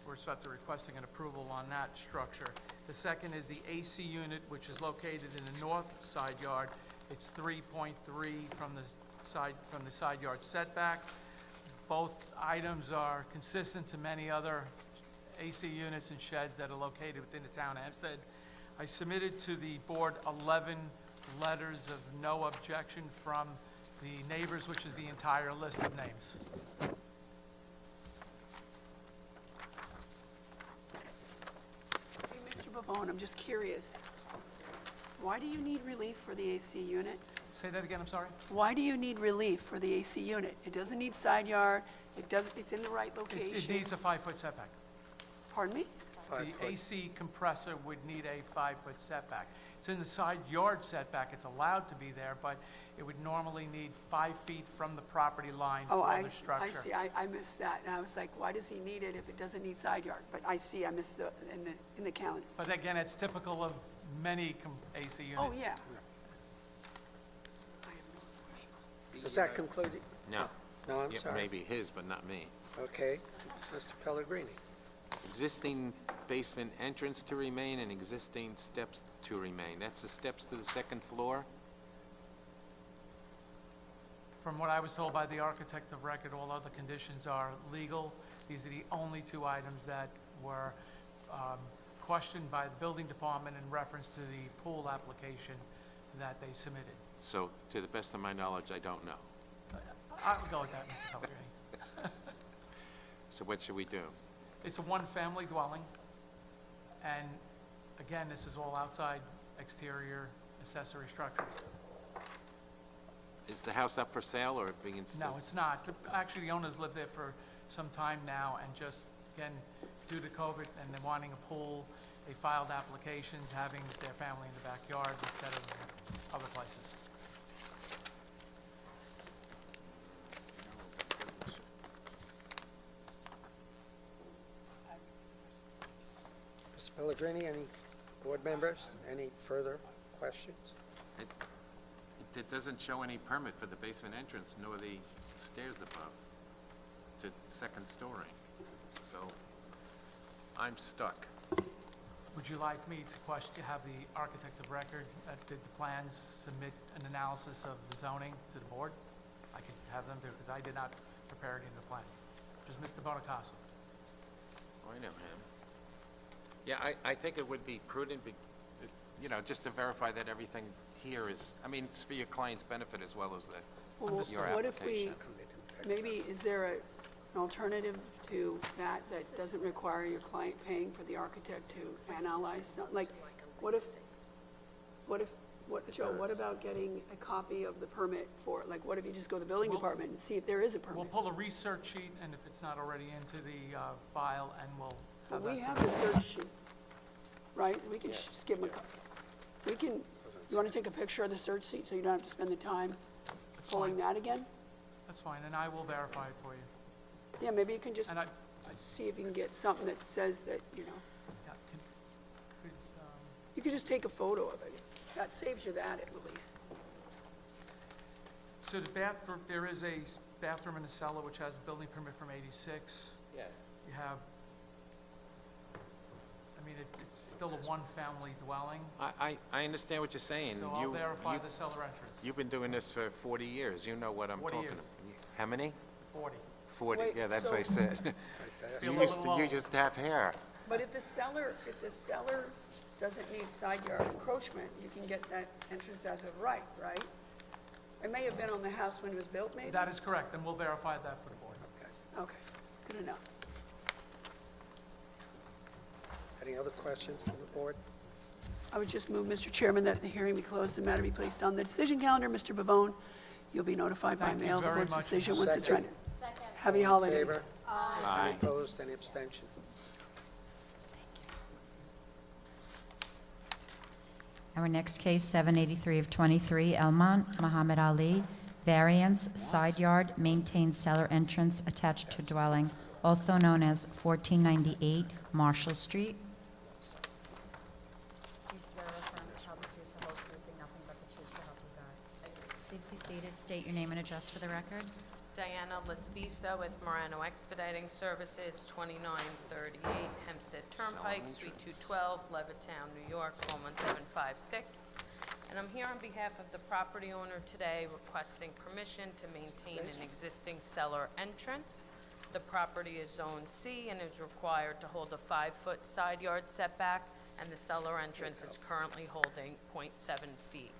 we're requesting an approval on that structure. The second is the AC unit, which is located in the north side yard. It's 3.3 from the side yard setback. Both items are consistent to many other AC units and sheds that are located within the town of Hempstead. I submitted to the board 11 letters of no objection from the neighbors, which is the entire list of names. Hey, Mr. Pavone, I'm just curious. Why do you need relief for the AC unit? Say that again, I'm sorry? Why do you need relief for the AC unit? It doesn't need side yard, it's in the right It location. needs a 5-foot setback. Pardon me? 5 The foot. AC compressor would need a 5-foot setback. It's in the side yard setback, it's allowed to be there, but it would normally need 5 feet from the property line Oh, for the structure. I see, I missed that, and I was like, why does he need it if it doesn't need side yard? But I see, I missed in the calendar. But again, it's typical of many AC units. Oh, yeah. Does that conclude it? No. No, I'm Yeah, sorry. maybe his, but not me. Okay, Mr. Pellegrini. Existing basement entrance to remain and existing steps to remain. That's the steps to the second floor? From what I was told by the architect of record, all other conditions are legal. These are the only two items that were questioned by the building department in reference to the pool application that they submitted. So, to the best of my knowledge, I don't know. I would go with that, Mr. Pellegrini. So what should we do? It's a one-family dwelling, and again, this is all outside exterior accessory structures. Is the house up for sale or being... No, it's not. Actually, the owners lived there for some time now, and just, again, due to COVID and them wanting a pool, they filed applications having their family in the backyard instead of other places. Mr. Pellegrini, any board members, any further questions? It it doesn't show any permit for the basement entrance nor the stairs above to second story. So I'm stuck. Would you like me to have the architect of record that did the plans submit an analysis of the zoning to the board? I could have them do, because I did not prepare any of the plan. Just Mr. Bonacasa. I know him. Yeah, I think it would be prudent, you know, just to verify that everything here is, I mean, it's for your client's benefit as well as Well, your what if we, application. maybe, is there an alternative to that doesn't require your client paying for the architect to analyze something? Like, Joe, what about getting a copy of the permit for it? Like, what if you just go to the building department and see if there is a We'll permit? pull a research sheet, and if it's not already into the file, and we'll Well, have that. we have the search sheet, right? We can just give them a copy. We can, you want to take a picture of the search sheet so you don't have to spend the time pulling that again? That's fine, and I will verify it for you. Yeah, maybe you can just And I see if you can get something that says that, you know, yeah, could, you could just take a photo of it. That saves you that at least. so the bathroom, there is a bathroom in the cellar which has a building permit from '86. Yes. You have, I mean, it's still a one-family dwelling, I understand what you're saying. so I'll verify the cellar entrance. You've been doing this for 40 years. You know what I'm 40 talking years. about. How many? 40. 40, Wait, yeah, that's so- what I said. Feel a You little you old. just have hair. But if the cellar doesn't need side yard encroachment, you can get that entrance as of right, right? It may have been on the house when it was built, maybe? That is correct, and we'll verify that for the board. Okay, good enough. Any other questions from the board? I would just move, Mr. Chairman, that the hearing be closed, the matter be placed on the decision calendar. Mr. Pavone, you'll be notified by Thank you mail of the very board's much. decision once it's Second. rendered. Happy holidays. Favor? Aye. Opposed, any abstention? Our next case, 783 of 23, Elmont, Muhammad Ali, variance, side yard, maintained cellar entrance attached to dwelling, also known as 1498 Marshall Street. Please be seated. State your name and address for the record. Diana Laspisa with Morano Expediting Services, 2938 Hempstead Turnpike, Suite 212, Levittown, New York, 11756. And I'm here on behalf of the property owner today requesting permission to maintain an existing cellar entrance. The property is Zone C and is required to hold a 5-foot side yard setback, and the cellar entrance is currently holding .7 feet.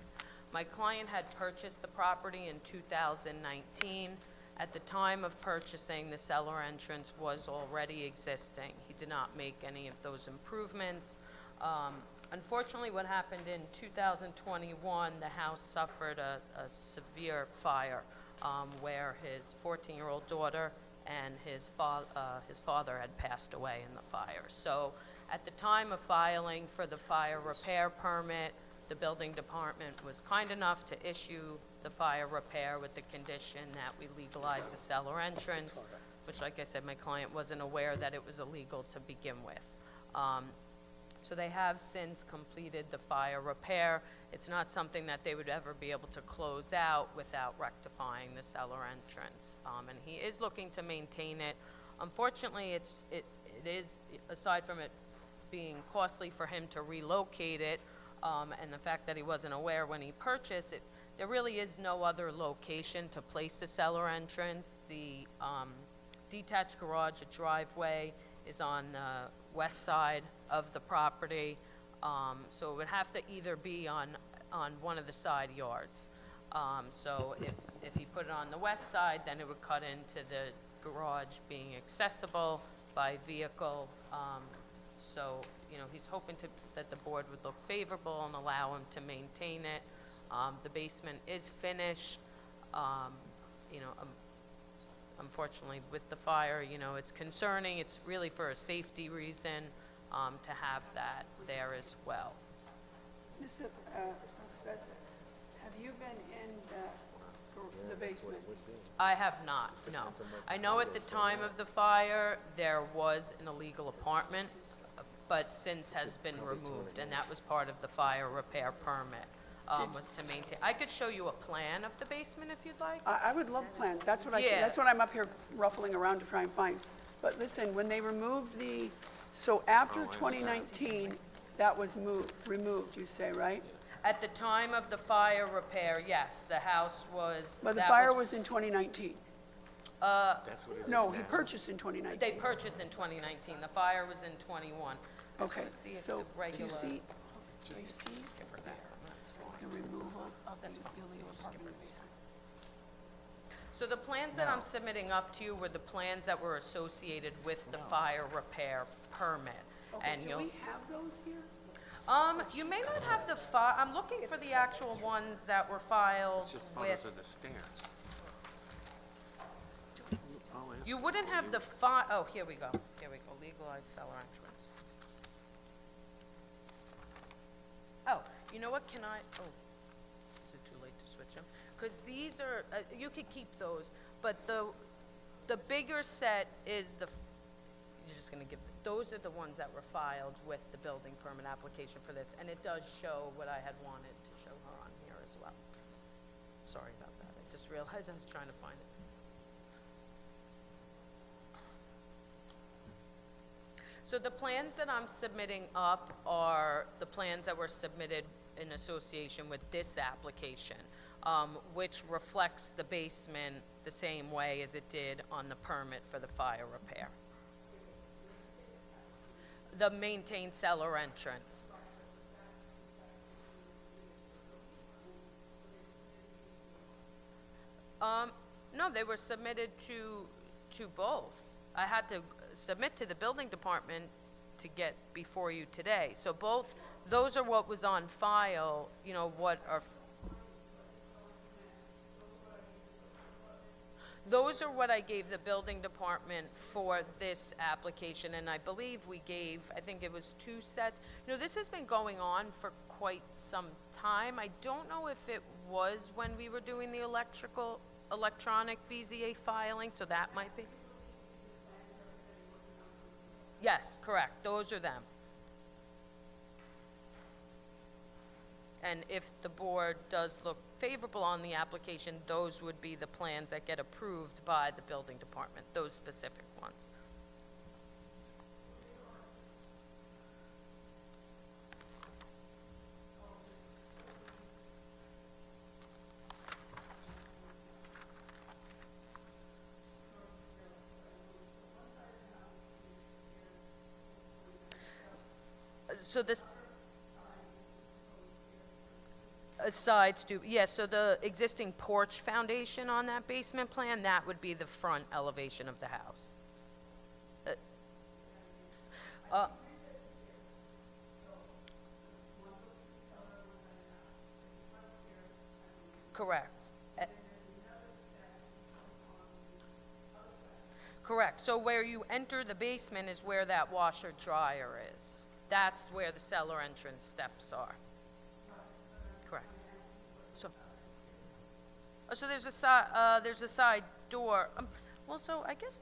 My client had purchased the property in 2019. At the time of purchasing, the cellar entrance was already existing. He did not make any of those improvements. Unfortunately, what happened in 2021, the house suffered a severe fire where his 14-year-old daughter and his father had passed away in the fire. So at the time of filing for the fire repair permit, the building department was kind enough to issue the fire repair with the condition that we legalize the cellar entrance, which, like I said, my client wasn't aware that it was illegal to begin with. So they have since completed the fire repair. It's not something that they would ever be able to close out without rectifying the cellar entrance. And he is looking to maintain it. Unfortunately, it is, aside from it being costly for him to relocate it, and the fact that he wasn't aware when he purchased it, there really is no other location to place the cellar entrance. The detached garage, a driveway, is on the west side of the property, so it would have to either be on one of the side yards. So if he put it on the west side, then it would cut into the garage being accessible by vehicle. So, you know, he's hoping that the board would look favorable and allow him to maintain it. The basement is finished. You know, unfortunately, with the fire, you know, it's concerning. It's really for a safety reason to have that there as well. Mr. Spencer, have you been in the basement? I have not, no. I know at the time of the fire, there was an illegal apartment, but since has been removed, and that was part of the fire repair permit. was to maintain. I could show you a plan of the basement if you'd like. I would love plans, that's what Yeah. that's what I'm up here ruffling around to try and find. But listen, when they removed so after 2019, that was removed, you say, right? At the time of the fire repair, yes, the house was. But the that fire was in 2019. That's what it is No, he now. purchased in 2019. They purchased in 2019. The fire was in '21. I just Okay, wanna see if so the do regular. you see, do you see that? The removal of the illegal parking in the basement. So the plans that I'm submitting up to you were the plans that were associated with the fire repair permit. Okay, And do you'll, we have those here? you may not have the I'm looking for the actual ones that were filed It's just photos with, of the stairs. Oh, you wouldn't have the oh, here we go, legalized cellar entrance. Oh, you know what, can I, is it too late to switch them? Because these are, you could keep those, but the bigger set is you're just gonna give, those are the ones that were filed with the building permit application for this, and it does show what I had wanted to show her on here as well. Sorry about that, I just realized I was trying to find it. So the plans that I'm submitting up are the plans that were submitted in association with this application, which reflects the basement the same way as it did on the permit for the fire repair. The maintained cellar entrance. No, they were submitted to both. I had to submit to the building department to get before you today. So both, those are what was on file, you know, what are, those are what I gave the building department for this application, and I believe we gave, I think it was 2 sets. You know, this has been going on for quite some time. I don't know if it was when we were doing the electronic BZA filing, so that might be. Yes, correct, those are them. And if the board does look favorable on the application, those would be the plans that get approved by the building department, those specific ones. So this, a side stoop, yes, so the existing porch foundation on that basement plan, that would be the front elevation of the house. Correct. Correct, so where you enter the basement is where that washer dryer is. That's where the cellar entrance steps are. Correct. So there's a side door. Well, so I guess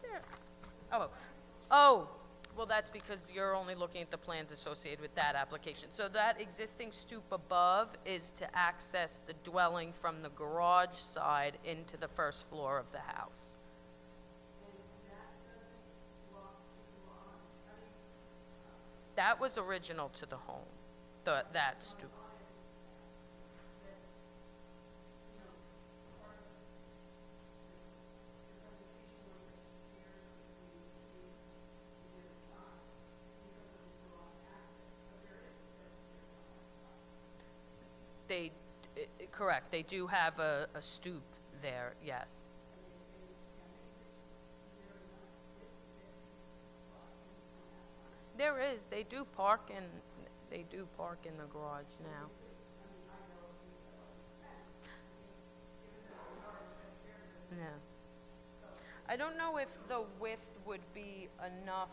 well, that's because you're only looking at the plans associated with that application. So that existing stoop above is to access the dwelling from the garage side into the first floor of the house. That was original to the home, that stoop. Correct, they do have a stoop there, yes. There is, they do park in the garage now. Yeah. I don't know if the width would be enough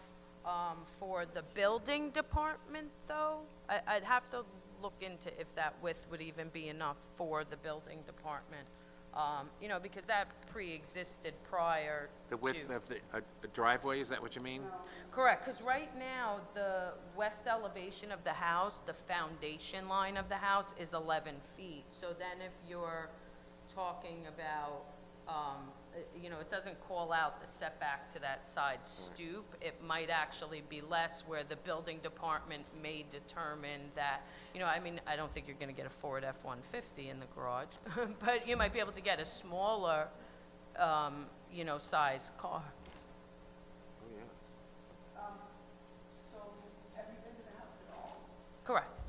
for the building department, though. I'd have to look into if that width would even be enough for the building department. You know, because that pre-existed prior to. The width of a driveway, is that what you mean? Correct, because right now, the west elevation of the house, the foundation line of the house is 11 feet. So then if you're talking about, you know, it doesn't call out the setback to that side stoop. It might actually be less, where the building department may determine that, you know, I mean, I don't think you're going to get a Ford F-150 in the garage, but you might be able to get a smaller, you know, size car. Oh, yeah. So, have you been to the house at all? Correct,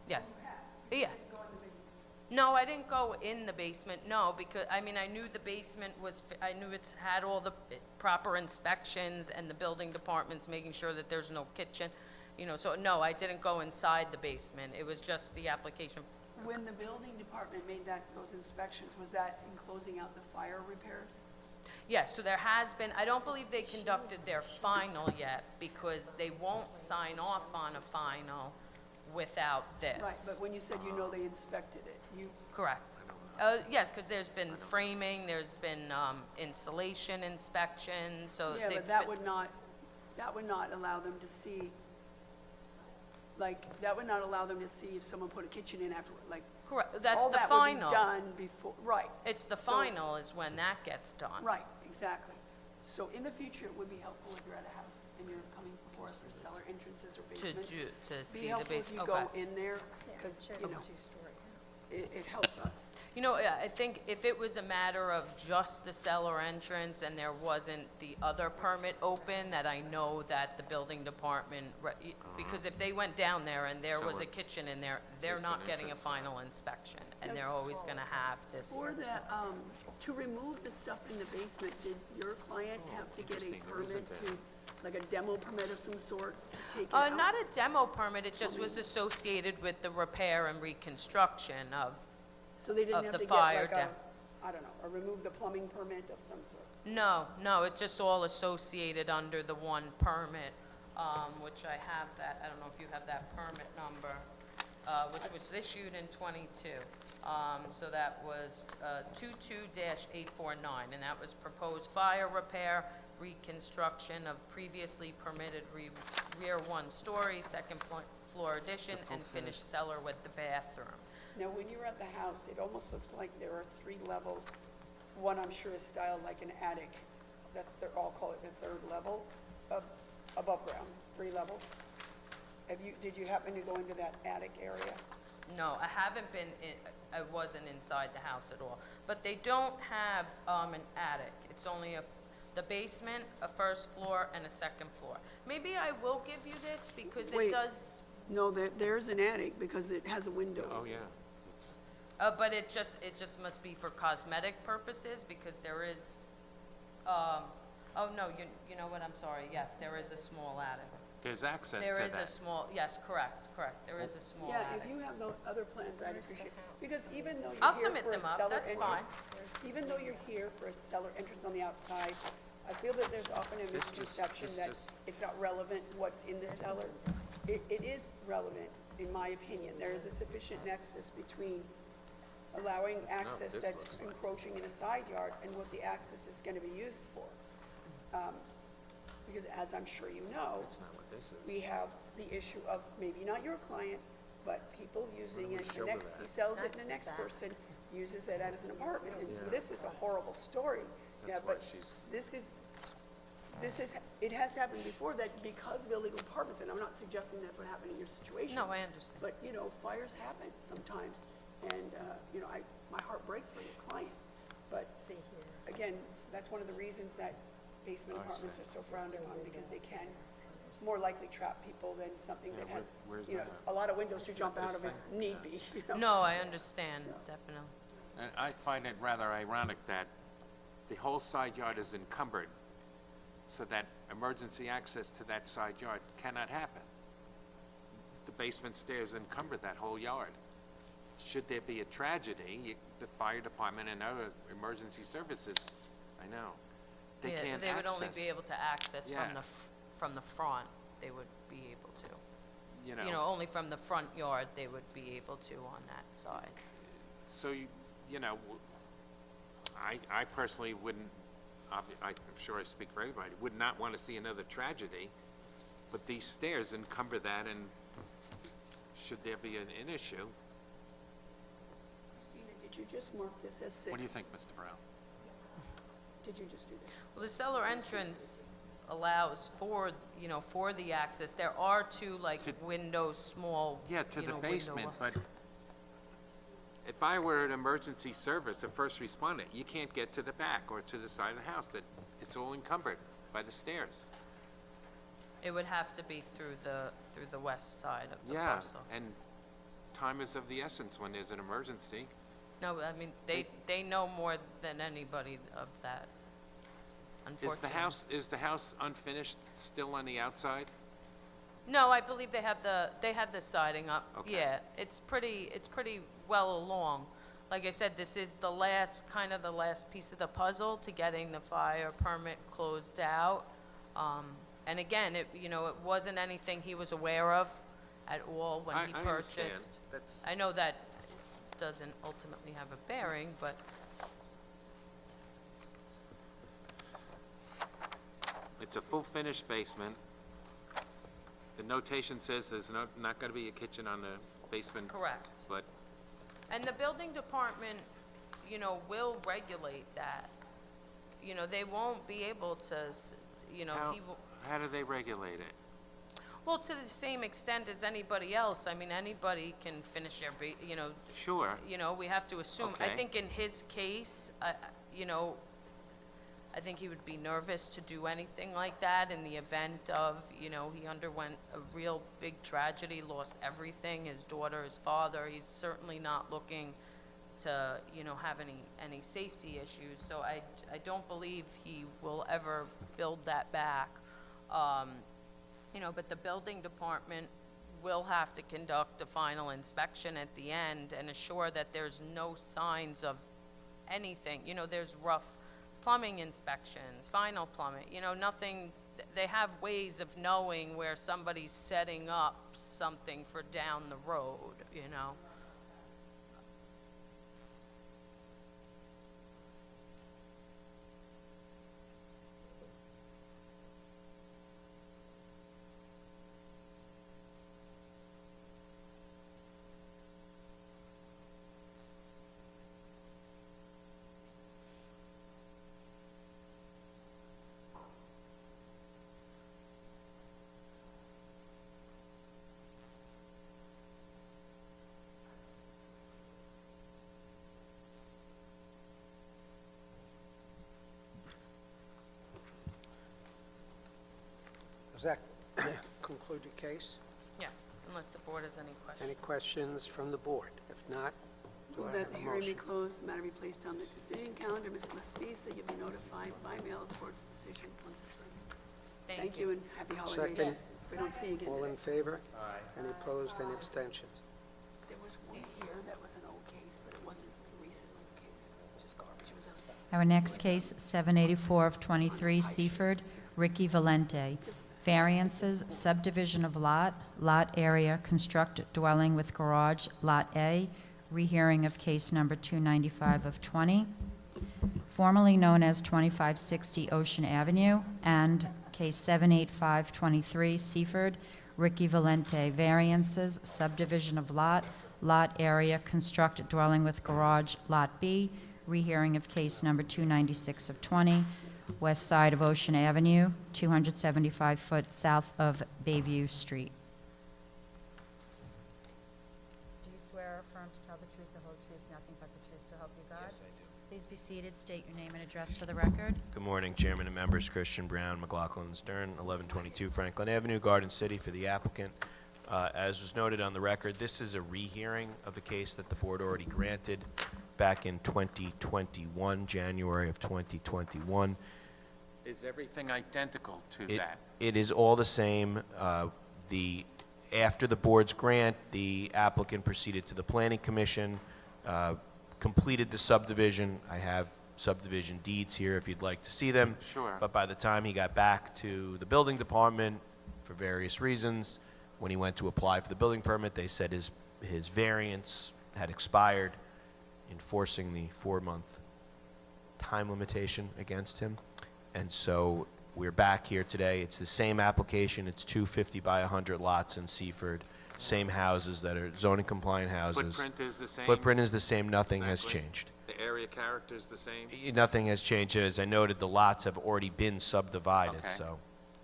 yes. You have? Yes. You didn't go in the basement? No, I didn't go in the basement, no, because, I mean, I knew the basement was, I knew it had all the proper inspections and the building department's making sure that there's no kitchen, you know, so, no, I didn't go inside the basement. It was just the application. When the building department made those inspections, was that in closing out the fire repairs? Yes, so there has been, I don't believe they conducted their final yet, because they won't sign off on a final without this. Right, but when you said you know they inspected it, you, Correct. Yes, because there's been framing, there's been insulation inspections, so yeah, they've but that been- would not allow them to see, like, that would not allow them to see if someone put a kitchen in afterward, like, Correct, that's all the that would final. be done before, right. It's the So- final is when that gets done. Right, exactly. So in the future, it would be helpful if you're at a house and you're coming before us for cellar entrances or basements. To see the Be helpful if you basement, go okay. in there, because, you know, it helps us. You know, yeah, I think if it was a matter of just the cellar entrance and there wasn't the other permit open, that I know that the building department, because if they went down there and there was a kitchen in there, they're not Basement getting a entrance. final inspection, and they're always gonna have this. For the, to remove the stuff in the basement, did your client have to get a interesting. There permit isn't to, like a demo permit of some sort, to take it out? Not a demo permit, it just was associated with the repair and reconstruction of, So they didn't of have the to get fire like a, dam. I don't know, a remove the plumbing permit of some sort? no, it's just all associated under the one permit, which I have that, I don't know if you have that permit number, which was issued in '22. So that was 22-849, and that was proposed fire repair, reconstruction of previously permitted rear one-story, second floor addition, and finished cellar with the bathroom. Now, when you're at the house, it almost looks like there are 3 levels. One, I'm sure, is styled like an attic. I'll call it the 3rd level, above ground, 3 levels. Did you happen to go into that attic area? No, I haven't been I wasn't inside the house at all. But they don't have an attic. It's only the basement, a first floor, and a second floor. Maybe I will give you this, because it Wait. does, No, there's an attic because it has a window. Oh, yeah. It's- but it just must be for cosmetic purposes, because there is, oh, no, you know what, I'm sorry, yes, there is a small attic. There's access to There that. is a small, yes, correct, there is a small Yeah, attic. if you have those other plans, I'd appreciate, because even though I'll you're here submit for a them up, cellar that's fine. entrance, even though you're here for a cellar entrance on the outside, I feel that there's often a misconception that it's not relevant what's in the cellar. It is relevant, in my opinion. There is a sufficient nexus between allowing access this that's looks like. encroaching in a side yard and what the access is gonna be used for. Because as I'm sure you know, That's not what this is. we have the issue of maybe not your client, but people using it, show her that? he sells it, and the next person uses it as an apartment. And see, this is a horrible story. Yeah, That's why but she's- this is, it has happened before that because of illegal apartments, and I'm not suggesting that's what happened in your situation. No, I understand. But, you know, fires happen sometimes, and, you know, my heart breaks for your client. But, again, that's one of the reasons that basement apartments are so frowned upon, because they can more likely trap people than something that has, where's you know, that? a lot of windows to jump out of if need be, you know? No, I understand, definitely. And I find it rather ironic that the whole side yard is encumbered, so that emergency access to that side yard cannot happen. The basement stairs encumber that whole yard. Should there be a tragedy, the fire department and other emergency services, I know, they Yeah, can't access. They would only be able to access Yeah. from the front, they would be able to. You You know, only from the front yard, they would be able to on that side. So, you know, I personally wouldn't, I'm sure I speak for everybody, would not want to see another tragedy, but these stairs encumber that, and should there be an issue, Christina, did you just mark this as 6? what do you think, Mr. Brown? Did you just do that? Well, the cellar entrance allows for, you know, for the access. There are two, like, windows, small, Yeah, to you the know, basement, window- but if I were an emergency service, a first responder, you can't get to the back or to the side of the house. It's all encumbered by the stairs. It would have to be through the west side of the Yeah, parcel. and time is of the essence when there's an emergency. No, I mean, they know more than anybody of that, unfortunately. Is the house unfinished still on the outside? No, I believe they had the siding up. Okay. Yeah, it's pretty well along. Like I said, this is the last piece of the puzzle to getting the fire permit closed out. And again, it wasn't anything he was aware of at all when he I purchased. understand. That's- I know that doesn't ultimately have a bearing, but It's a full finished basement. The notation says there's not gonna be a kitchen on the basement. correct. But And the building department, will regulate that. They won't be able to, how do they regulate it? well, to the same extent as anybody else. I mean, anybody can finish their, Sure. we have to assume. I Okay. think in his case, I think he would be nervous to do anything like that in the event of, he underwent a real big tragedy, lost everything, his daughter, his father. He's certainly not looking to, have any safety issues. So I don't believe he will ever build that back. But the building department will have to conduct a final inspection at the end and assure that there's no signs of anything. There's rough plumbing inspections, final plumbing, nothing. They have ways of knowing where somebody's setting up something for down the road. Does that conclude the case? Yes, unless the board has any questions. Any questions from the board? If not, do Move I that have the a hearing be motion? closed, the matter be placed on the decision calendar. Ms. Lespisa, you'll be notified by mail of the board's decision once it's ready. Thank You and happy holidays. Second. If we don't see you again All today. in favor? Aye. Any opposed, any abstentions? There was one here that was an old case, but it wasn't a recent old case, just garbage. It was a Our next case, 784 of 23 Seaford, Ricky Valente. Variances, subdivision of lot area, construct dwelling with garage, Lot A, rehearing of case number 295 of 20, formerly known as 2560 Ocean Avenue, and case 78523 Seaford, Ricky Valente. Variances, subdivision of lot area, construct dwelling with garage, Lot B, rehearing of case number 296 of 20, west side of Ocean Avenue, 275 foot south of Bayview Street. Do you swear or affirm to tell the truth, the whole truth, nothing but the truth, so help you God? Yes, I do. Please be seated, state your name and address for the record. Good morning, Chairman and members. Christian Brown, McLaughlin and Stern, 1122 Franklin Avenue, Garden City, for the applicant. As was noted on the record, this is a rehearing of the case that the board already granted back in 2021, January of 2021. Is everything identical to that? It is all the same. After the board's grant, the applicant proceeded to the Planning Commission, completed the subdivision. I have subdivision deeds here if you'd like to see them. Sure. But by the time he got back to the building department, for various reasons, when he went to apply for the building permit, they said his variance had expired, enforcing the 4-month time limitation against him. And so we're back here today. It's the same application. It's 250 by 100 lots in Seaford, same houses that are zoning compliant houses. Footprint is the same? Footprint is the same. Nothing has Exactly. changed. The area character is the same? Nothing has changed. And as I noted, the lots have already been subdivided, Okay. so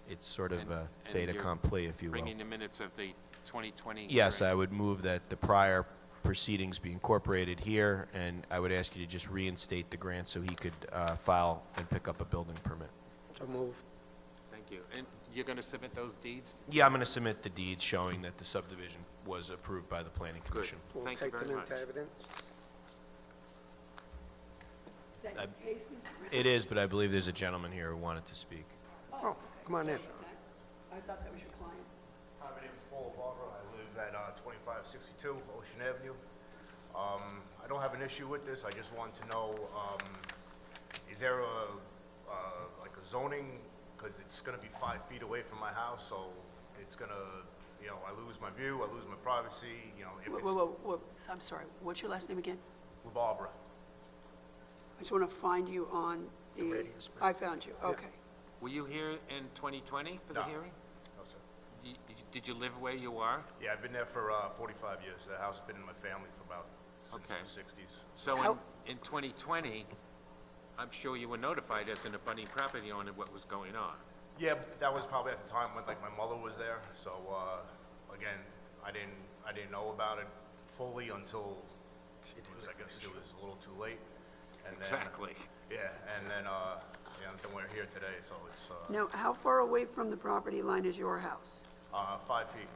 it's sort of a And fait you're accompli, if you will. Bringing the minutes of the 2020 Yes, hearing. I would move that the prior proceedings be incorporated here, and I would ask you to just reinstate the grant so he could file and pick up a building permit. So moved. Thank you. And you're going to submit those deeds? Yeah, I'm going to submit the deeds showing that the subdivision was approved by the planning commission. We'll Thank you take very them much. into evidence. Is that your case, Mr. Brown? It is, but I believe there's a gentleman here who wanted to speak. Oh, come on in. I thought that was your client. Hi, my name is Paul Barber. I live at 2562 Ocean Avenue. I don't have an issue with this. I just want to know, is there like a zoning, because it's going to be 5 feet away from my house, so it's going to, I lose my view, I lose my privacy, if it's Whoa, I'm sorry, what's your last name again? LaBarbara. I just want to find you on the... radius map. I found you, okay. Were you here in 2020 for the No. hearing? No, sir. Did you live where you are? Yeah, I've been there for 45 years. The house has been in my family for about since Okay. the 60s. So How- in 2020, I'm sure you were notified as an abutting property owner what was going on. Yeah, that was probably at the time when like my mother was there. So again, I didn't know about it fully until because I guess it was a little too late. And then, Exactly. Yeah, and then then we're here today. So it's Now, how far away from the property line is your house? 5 feet.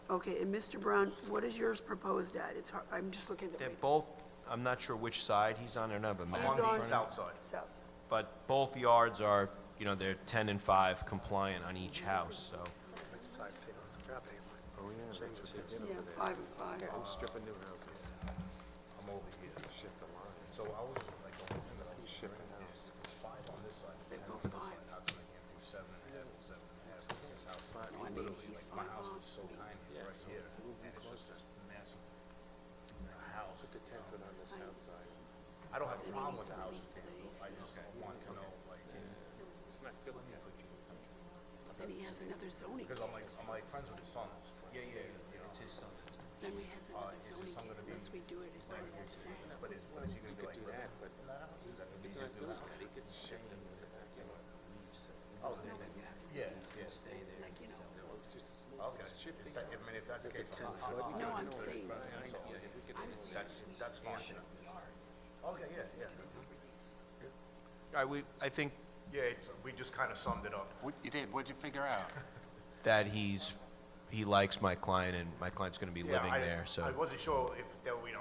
Okay, and Mr. Brown, what is yours proposed at? It's hard, I'm just looking at They're the... both, I'm not sure which side he's on, I don't have a map. I'm on He's the on- south side. South. But both yards are, they're 10 and 5 compliant on each house, so. 5 feet on the property line. Oh, yeah. Same as they did Yeah, over there. 5 and 5. Yeah, stripping new houses. I'm over here. Shift the line. So I was like the whole thing that I was Shift the house. is 5 on this side, 10 on this side. How come I can't do 7 and a half and 7 and a half? Because how No, I mean, he's my 5 house off. was so tiny, it's right here, and it's just this massive house. Put the 10 foot on the south side. I don't have a Then he problem needs with the house. relief for the AC. I just want to know, like, It's not good. Then he has another zoning because I'm case. like friends with his sons. Yeah, it's his son. Then he has another is his zoning son case gonna be- unless we do it as part of the decision. But is he gonna be like living but in that house? Is that gonna be It's his not new good. house? He could shift them in the backyard. Oh, No, but you have to yeah, yeah. like, Just Okay. If that's the case, No, I'm saying, I'm saying that's fine. Okay, yeah. I think Yeah, we just kind of summed it up. What you did, what'd you figure out? that he likes my client, and my client's gonna be Yeah, living there, I so. wasn't sure if,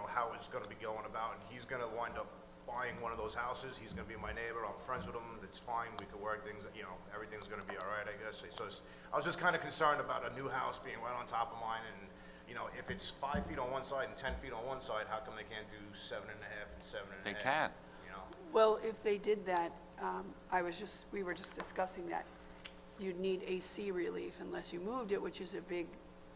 how it's gonna be going about, and he's gonna wind up buying one of those houses, he's gonna be my neighbor, I'm friends with him, it's fine, we could work things, everything's gonna be all right, I guess. I was just kind of concerned about a new house being right on top of mine, and, if it's 5 feet on one side and 10 feet on one side, how come they can't do 7 and a half and 7 and a They half? can. well, if they did that, we were just discussing that. You'd need AC relief unless you moved it, which is a big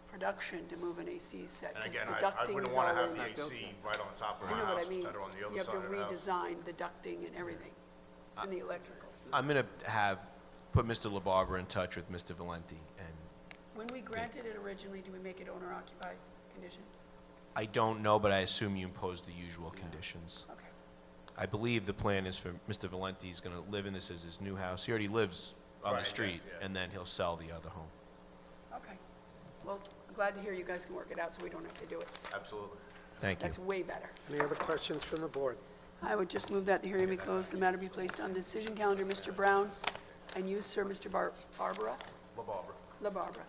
production to move an AC set. And 'cause again, the I ducting wouldn't is want all to have in. the AC right on top of I my know what house I mean. instead of on the other You have side to of the house. redesign the ducting and everything, and the electrical. I'm gonna put Mr. LaBarbera in touch with Mr. Valenti, and When we granted it originally, did we make it owner-occupied condition? I don't know, but I assume you impose the usual conditions. Okay. I believe the plan is for Mr. Valenti, he's gonna live in this as his new house. He already lives on the Right, yeah, street, yeah. and then he'll sell the other home. Okay. Well, I'm glad to hear you guys can work it out so we don't have to do it. Absolutely. Thank you. That's way better. Any other questions from the board? I would just move that the hearing be closed, the matter be placed on the decision calendar. Mr. Brown, and you, sir, Mr. Barbara? LaBarbara.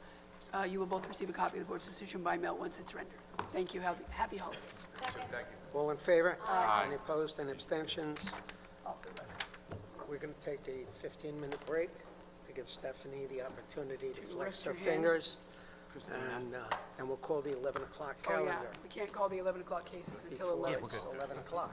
You will both receive a copy of the board's decision by mail once it's rendered. Thank you. Happy holidays. Thank you. All in favor? Aye. Any opposed, any abstentions? We're going to take a 15-minute break to give Stephanie the opportunity to flex rest her your hands. fingers, and we'll call the 11 o'clock Oh, yeah, calendar. we can't call the 11 o'clock cases until Before 11. it's 11 o'clock.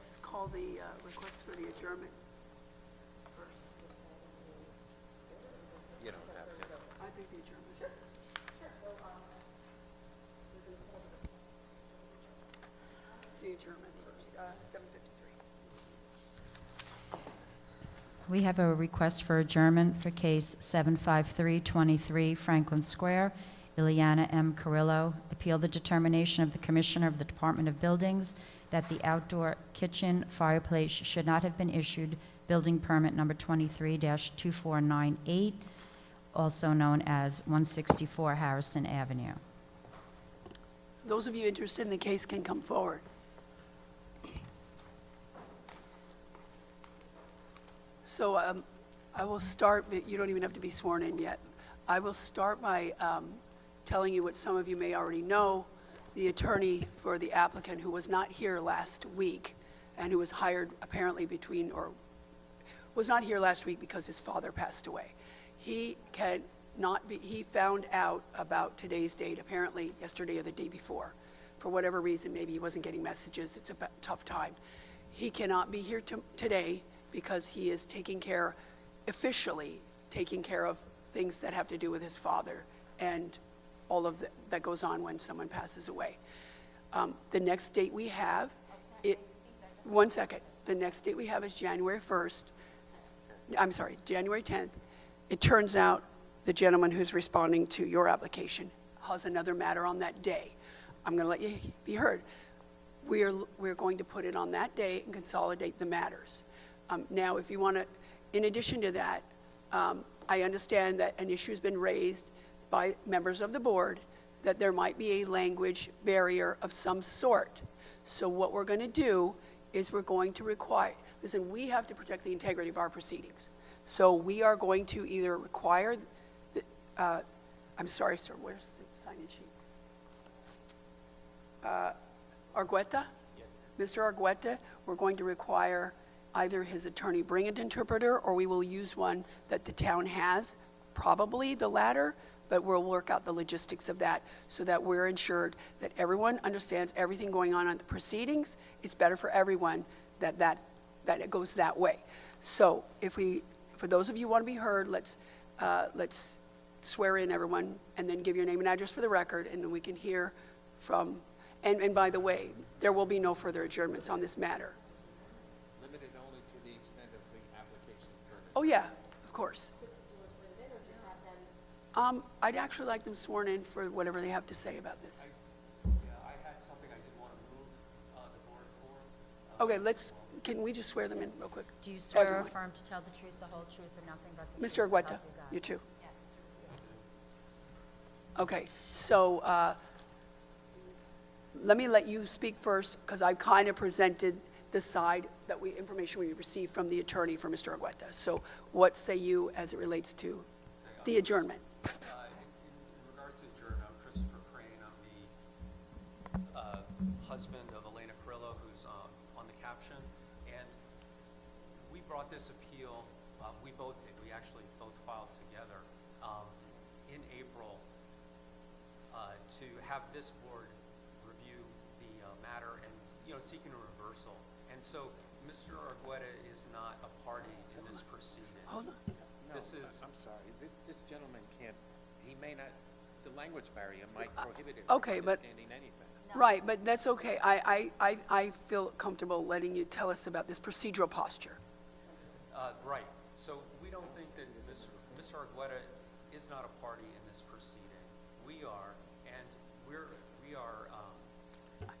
let's call the request for the adjournment first. You don't have to. I think the adjournment. The adjournment first, 7:53. We have a request for adjournment for case 75323 Franklin Square. Ileana M. Carrillo, appeal the determination of the Commissioner of the Department of Buildings that the outdoor kitchen fireplace should not have been issued building permit number 23-2498, also known as 164 Harrison Avenue. Those of you interested in the case can come forward. So I will start, but you don't even have to be sworn in yet. I will start by telling you what some of you may already know. The attorney for the applicant, who was not here last week and who was hired apparently was not here last week because his father passed away. He found out about today's date apparently yesterday or the day before. For whatever reason, maybe he wasn't getting messages. It's a tough time. He cannot be here today because he is officially taking care of things that have to do with his father and all of that goes on when someone passes away. The next date we have, one second. The next date we have is January 10th. It turns out the gentleman who's responding to your application has another matter on that day. I'm going to let you be heard. We're going to put it on that day and consolidate the matters. Now, if you want to, in addition to that, I understand that an issue has been raised by members of the board that there might be a language barrier of some sort. So what we're going to do is we're going to require, listen, we have to protect the integrity of our proceedings. So we are going to either require, I'm sorry, sir, where's the sign-in sheet? Argueta? Yes. Mr. Argueta, we're going to require either his attorney bring an interpreter, or we will use one that the town has, probably the latter, but we'll work out the logistics of that so that we're ensured that everyone understands everything going on the proceedings. It's better for everyone that it goes that way. So for those of you who want to be heard, let's swear in everyone and then give your name and address for the record, and then we can hear from, and by the way, there will be no further adjournments on this matter. Limited only to the extent of the application permit. Oh, yeah, of course. I'd actually like them sworn in for whatever they have to say about this. Yeah, I had something I did want to move the board for. Okay, can we just swear them in real quick? Do you swear or Everyone. affirm to tell the truth, the whole truth, and nothing but the truth? Mr. so help Argueta, you God? you too. Okay, so let me let you speak first, because I kind of presented the side information we received from the attorney for Mr. Argueta. So what say you as it relates to the adjournment? In regards to adjournment, I'm Christopher Crane. I'm the husband of Elena Carrillo, who's on the caption. And we brought this appeal, we both did, we actually both filed together in April to have this board review the matter and, seeking a reversal. And so Mr. Argueta is not a party to this proceeding. Hold on. No, I'm sorry, this gentleman can't, he may not, the language barrier might prohibit him okay, from but- understanding anything. Right, but that's okay. I feel comfortable letting you tell us about this procedural posture. Right. So we don't think that Mr. Argueta is not a party in this proceeding. We are, and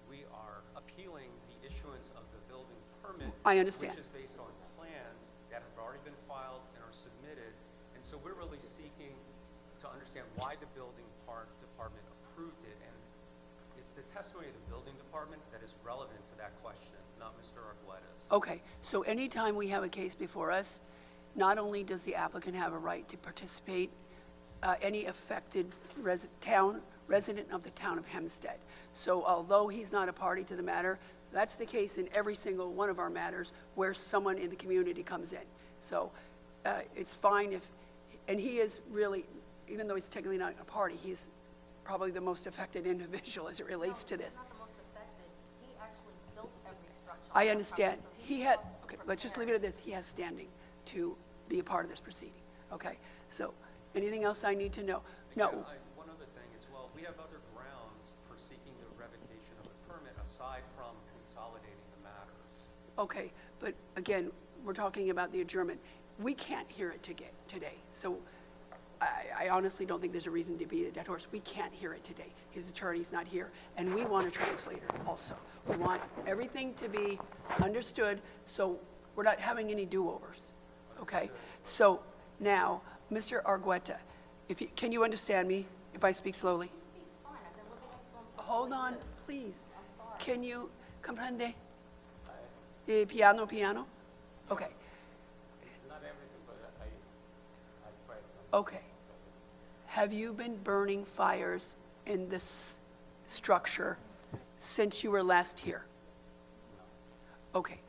we are appealing the issuance of the building permit. I understand. Which is based on plans that have already been filed and are submitted. And so we're really seeking to understand why the building department approved it. And it's the testimony of the building department that is relevant to that question, not Mr. Argueta's. Okay, so anytime we have a case before us, not only does the applicant have a right to participate, any affected resident of the town of Hempstead. So although he's not a party to the matter, that's the case in every single one of our matters where someone in the community comes in. So it's fine and he is really, even though he's technically not a party, he's probably the most affected individual as it relates to this. He's not the most affected. He actually built every structure I understand. He had, okay, let's just leave it at this. He has standing to be a part of this proceeding, okay? So, anything else I need to know? No, One other thing as well, we have other grounds for seeking the revocation of a permit aside from consolidating the matters. okay, but again, we're talking about the adjournment. We can't hear it today, so I honestly don't think there's a reason to beat a dead horse. We can't hear it today. His attorney's not here, and we want a translator also. We want everything to be understood, so we're not having any do-overs, okay? So now, Mr. Argueta, can you understand me if I speak slowly? Hold on, please. Can you comprende? Piano, piano? Okay. Not everything, but I tried some. Okay. Have you been burning fires in this structure since you were last here? Okay.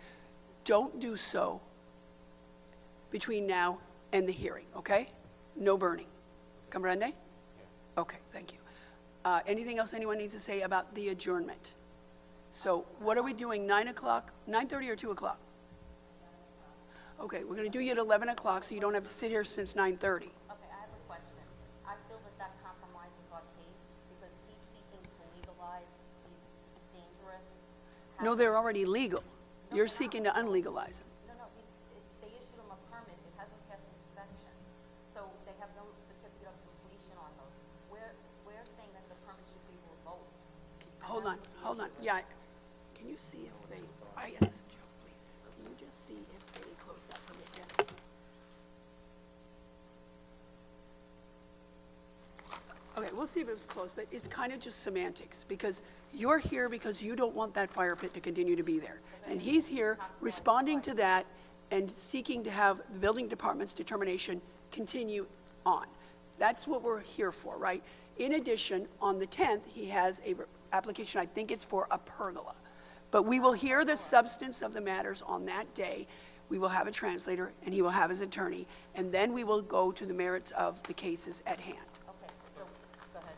Don't do so between now and the hearing, okay? No burning. Comprende? Okay, thank you. Anything else anyone needs to say about the adjournment? So what are we doing, 9 o'clock, 9:30 or 2 o'clock? Okay, we're going to do you at 11 o'clock so you don't have to sit here since 9:30. Okay, I have a question. I feel that that compromises our case because he's seeking to legalize these dangerous. No, they're already legal. You're seeking to unlegalize them. No, they issued him a permit. It hasn't passed inspection. So they have no certificate of completion on those. We're saying that the permit should be revoked. Hold on. Yeah, can you see if they, I asked Joe, please, can you just see if they closed that permit yet? Okay, we'll see if it was closed, but it's kind of just semantics, because you're here because you don't want that fire pit to continue to be there. And he's here responding to that and seeking to have the building department's determination continue on. That's what we're here for, right? In addition, on the 10th, he has a application, I think it's for a pergola. But we will hear the substance of the matters on that day. We will have a translator, and he will have his attorney, and then we will go to the merits of the cases at hand. Okay, so, go ahead.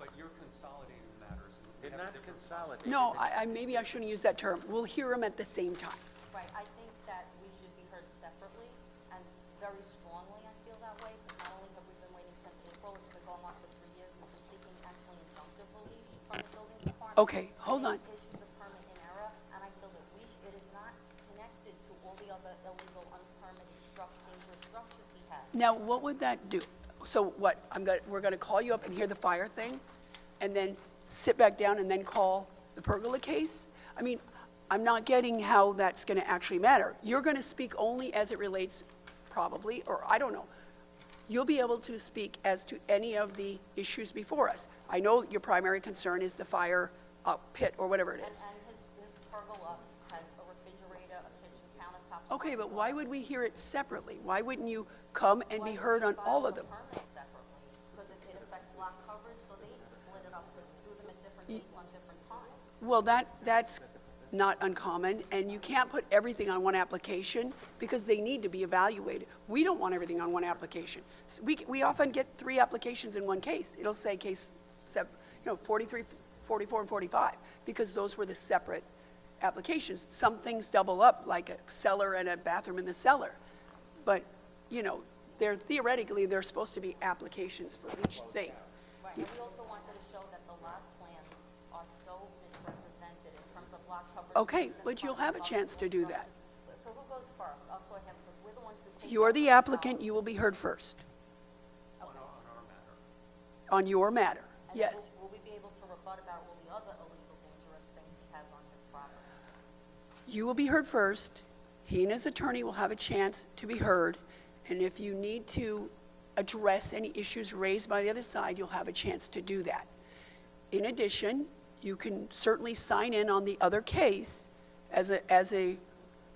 But you're consolidating the matters. And we They're have a not different consolidated. No, maybe I shouldn't use that term. We'll hear them at the same time. Right, I think that we should be heard separately, and very strongly I feel that way, because not only have we been waiting since April, it's been going on for 3 years, we've been seeking actually injunctive relief from the building department. Okay, hold on. They issued the permit in error, and I feel that it is not connected to all the other illegal, unpermitted, dangerous structures he has. Now, what would that do? So what, we're gonna call you up and hear the fire thing, and then sit back down and then call the pergola case? I mean, I'm not getting how that's gonna actually matter. You're gonna speak only as it relates, probably, or I don't know. You'll be able to speak as to any of the issues before us. I know your primary concern is the fire pit, or whatever it is. And his pergola has a refrigerator, a kitchen countertop. Okay, but why would we hear it separately? Why wouldn't you come and be heard on all of them? Permit separately, because it affects lot coverage, so they split it up to do them at different dates on different times. Well, that's not uncommon, and you can't put everything on one application because they need to be evaluated. We don't want everything on one application. We often get 3 applications in one case. It'll say case 43, 44, and 45, because those were the separate applications. Some things double up, like a cellar and a bathroom in the cellar. But, theoretically, they're supposed to be applications for each thing. Right, and we also wanted to show that the lot plans are so misrepresented in terms of lot coverage. Okay, but you'll have a chance to do that. So who goes first? I'll sort him, because we're the ones who think. You're the applicant, you will be heard first. On your matter, And then yes. will we be able to rebut about all the other illegal, dangerous things he has on his property? You will be heard first. He and his attorney will have a chance to be heard. And if you need to address any issues raised by the other side, you'll have a chance to do that. In addition, you can certainly sign in on the other case as a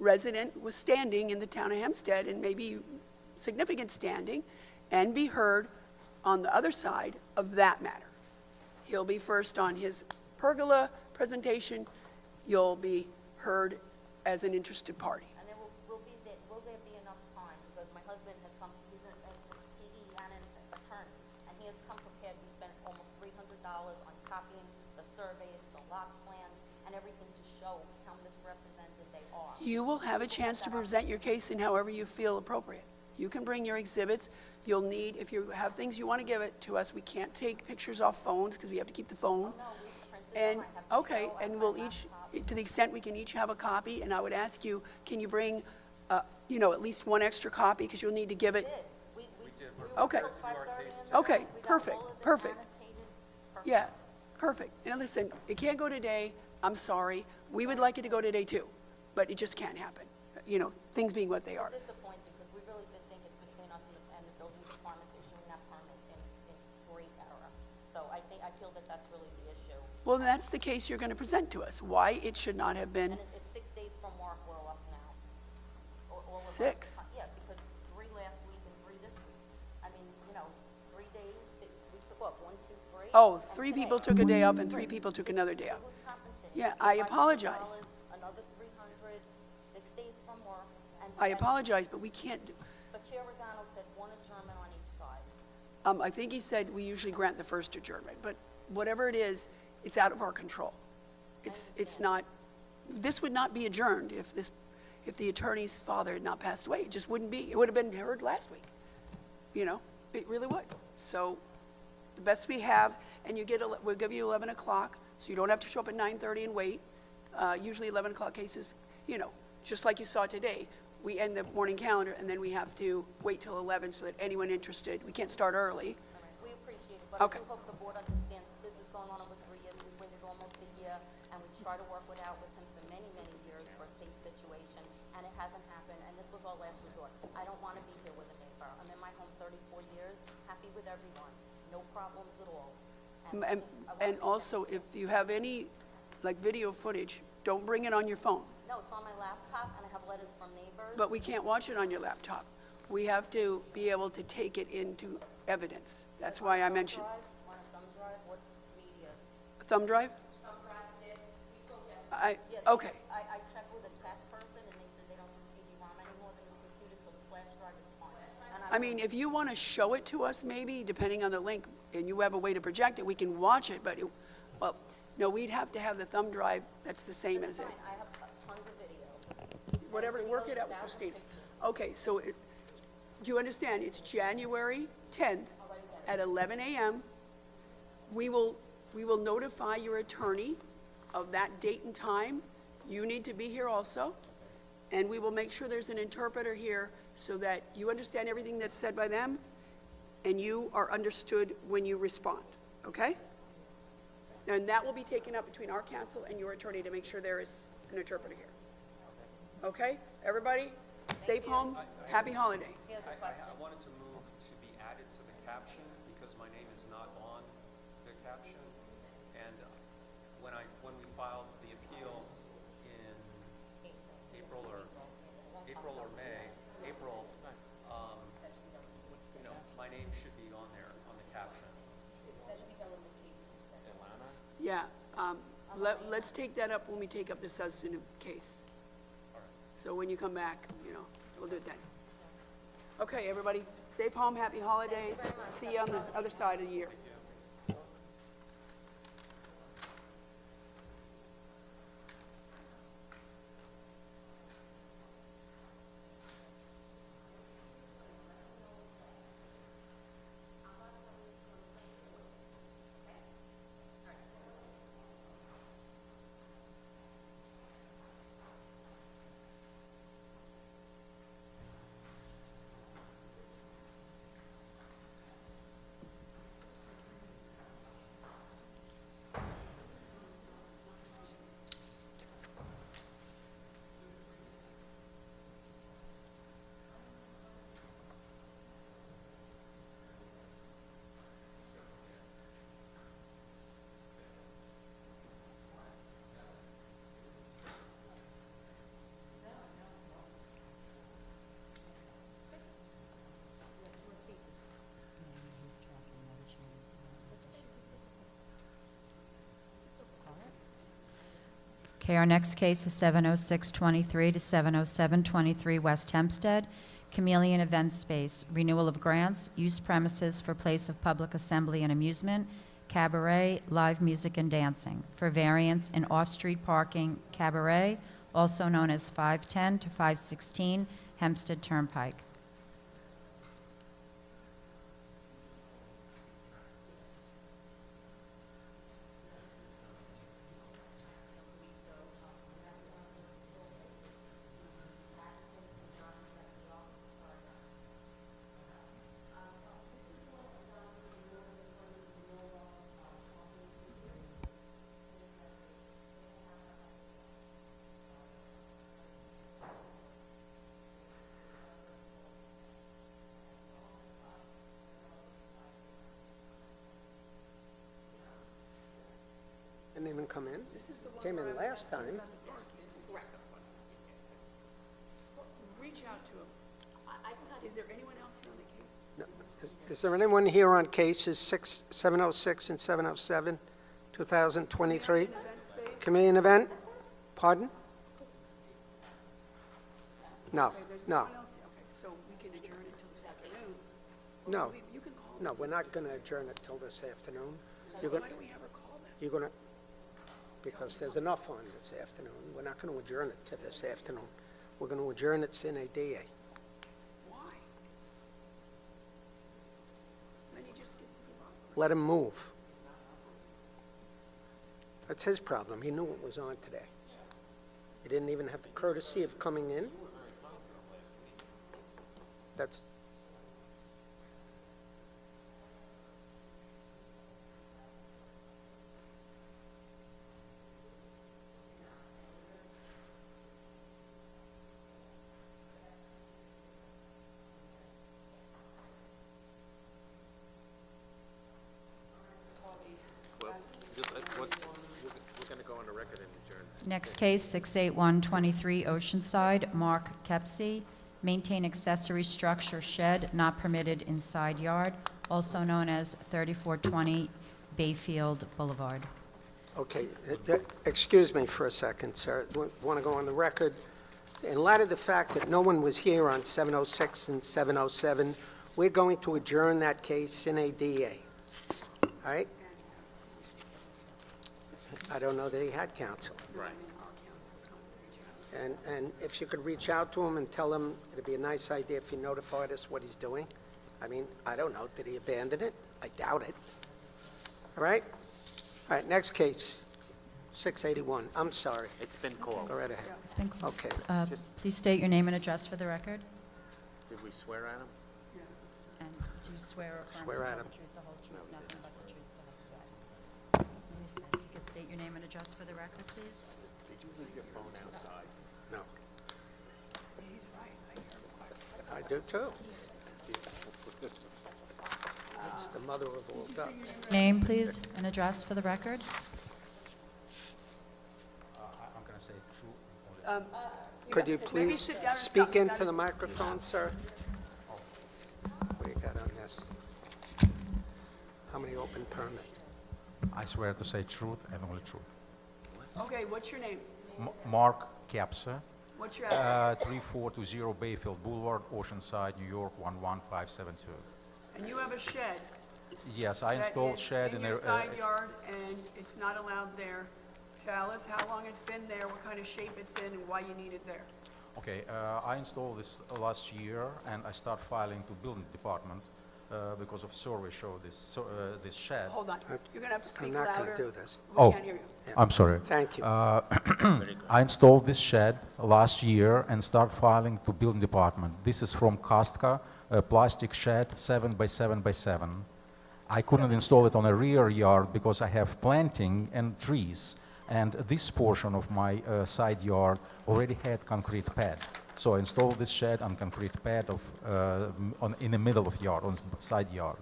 resident with standing in the town of Hempstead, and maybe significant standing, and be heard on the other side of that matter. He'll be first on his pergola presentation. You'll be heard as an interested party. And then will there be enough time? Because my husband has come, he's a PE and an attorney, and he has come prepared. We spent almost $300 on copying the surveys, the lot plans, and everything to show how misrepresented they are. You will have a chance to present your case in however you feel appropriate. You can bring your exhibits. You'll need, if you have things you want to give it to us, we can't take pictures off phones because we have to keep the phone. And, okay, and we'll each, to the extent we can each have a copy, and I would ask you, can you bring, at least one extra copy because you'll need to give it? Okay. Okay, perfect, perfect. Yeah, perfect. And listen, it can't go today, I'm sorry. We would like it to go today too, but it just can't happen. Things being what they are. Disappointed, because we really did think it's between us and the building department's issuing that permit in great error. So I feel that that's really the issue. Well, that's the case you're going to present to us, why it should not have been And it's 6 days from work, we're off now. All of us. 6. Yeah, because 3 last week and 3 this week. I mean, 3 days, we took off, 1, 2, 3. Oh, and 3 today. people took a day off and 3 people took another day off. Who's compensated? Yeah, I apologize. Another 300, 6 days from work. I apologize, but we can't, But Chair Regano said 1 adjournment on each side. I think he said we usually grant the first adjournment, but whatever it is, it's out of our control. It's not, this would not be adjourned if the attorney's father had not passed away. It just wouldn't be. It would have been heard last week. It really would. So the best we have, and we'll give you 11 o'clock, so you don't have to show up at 9:30 and wait. Usually 11 o'clock cases, just like you saw today, we end the morning calendar, and then we have to wait till 11 so that anyone interested, we can't start early. All right, we appreciate it, but Okay. I do hope the board understands this is going on over 3 years. We've waited almost a year, and we try to work with him for many, many years for a safe situation, and it hasn't happened, and this was our last resort. I don't want to be here with a neighbor. I'm in my home 34 years, happy with everyone, no problems at all. I want And to also, if you have any, video footage, don't bring it on your phone. No, it's on my laptop, and I have letters from neighbors. But we can't watch it on your laptop. We have to be able to take it into evidence. That's why I mentioned. On a thumb drive, what media? Thumb drive? Thumb drive, this, we spoke yesterday. I, okay. I checked with a tech person, and they said they don't do CD-ROM anymore, they do computers, so the flash drive is fine. And I mean, if you want to show it to us, maybe, depending on the link, and you have a way to project it, we can watch it, but, no, we'd have to have the thumb drive that's the same as it. I have tons of video. Whatever, work it out with Christine. Okay, so, do you understand? It's January 10th at 11 a.m. We will notify your attorney of that date and time. You need to be here also. And we will make sure there's an interpreter here so that you understand everything that's said by them and you are understood when you respond, okay? And that will be taken up between our counsel and your attorney to make sure there is an interpreter here. Okay? Everybody, safe home, happy holiday. I wanted to move to be added to the caption because my name is not on the caption. And when we filed the appeal in April or May, my name should be on there, on the caption. Yeah, let's take that up when we take up the substantive case. So when you come back, we'll do it then. Okay, everybody, safe home, happy holidays. See you on the other side of the year. Okay, our next case is 70623 to 70723 West Hempstead, Chameleon Event Space, renewal of grants, use premises for place of public assembly and amusement, cabaret, live music and dancing, for variance in off-street parking cabaret, also known as 510 to 516 Hempstead Turnpike. Didn't even come in? Came in last time. Reach out to him. Is there anyone else here on the case? No. Is there anyone here on cases 706 and 707, 2023? Committee and event? Pardon? No, Okay, there's no, one else. Okay, so we can adjourn it till this afternoon. no. You can call No, Mrs. we're not going to adjourn it till this afternoon. You're Why going, don't we have her call them? you're going to, because there's enough on this afternoon. We're not going to adjourn it to this afternoon. We're going to adjourn it sine die. Why? Then he just gets to give up. Let him move. That's his problem. He knew it was on today. He didn't even have the courtesy of coming in. That's, We're gonna go on the record and adjourn. Next case, 68123 Oceanside, Mark Kepsey, maintain accessory structure shed not permitted in side yard, also known as 3420 Bayfield Boulevard. okay. Excuse me for a second, sir. Want to go on the record? In light of the fact that no one was here on 706 and 707, we're going to adjourn that case sine die. All right? I don't know that he had counsel. Right. And if you could reach out to him and tell him it'd be a nice idea if he notified us what he's doing. I mean, I don't know, did he abandon it? I doubt it. All right? All right, next case, 681. I'm sorry. It's been called. Go right ahead. It's been called. Okay. Please state your name and address for the record. Did we swear at him? And do you swear or affirm Swear to at tell him. the truth, the whole truth, nothing but the truth, so help you God? Let me see. If you could state your name and address for the record, please. Did you leave your phone outside? No. I do too. It's the mother of all ducks. Name, please, and address for the record. I'm gonna say true. Could you Maybe please sit down and speak stop. into the microphone, sir? What do you got on this? How many open permits? I swear to say truth and only truth. Okay, what's your name? Mark Kapsa, What's your address? 3420 Bayfield Boulevard, Oceanside, New York, 11572. And you have a shed. Yes, I that installed is shed in your side yard, and it's not allowed there. Tell us how long it's been there, what kind of shape it's in, and why you need it there. Okay, I installed this last year, and I start filing to building department because of survey show this shed. Hold on, you're gonna have to speak I'm not louder. going to do this. We can't hear you. I'm sorry. Thank you. I installed this shed last year and start filing to building department. This is from Kostka, a plastic shed, 7 by 7 by 7. I couldn't install it on a rear yard because I have planting and trees, and this portion of my side yard already had concrete pad. So I installed this shed on concrete pad in the middle of yard, on side yard.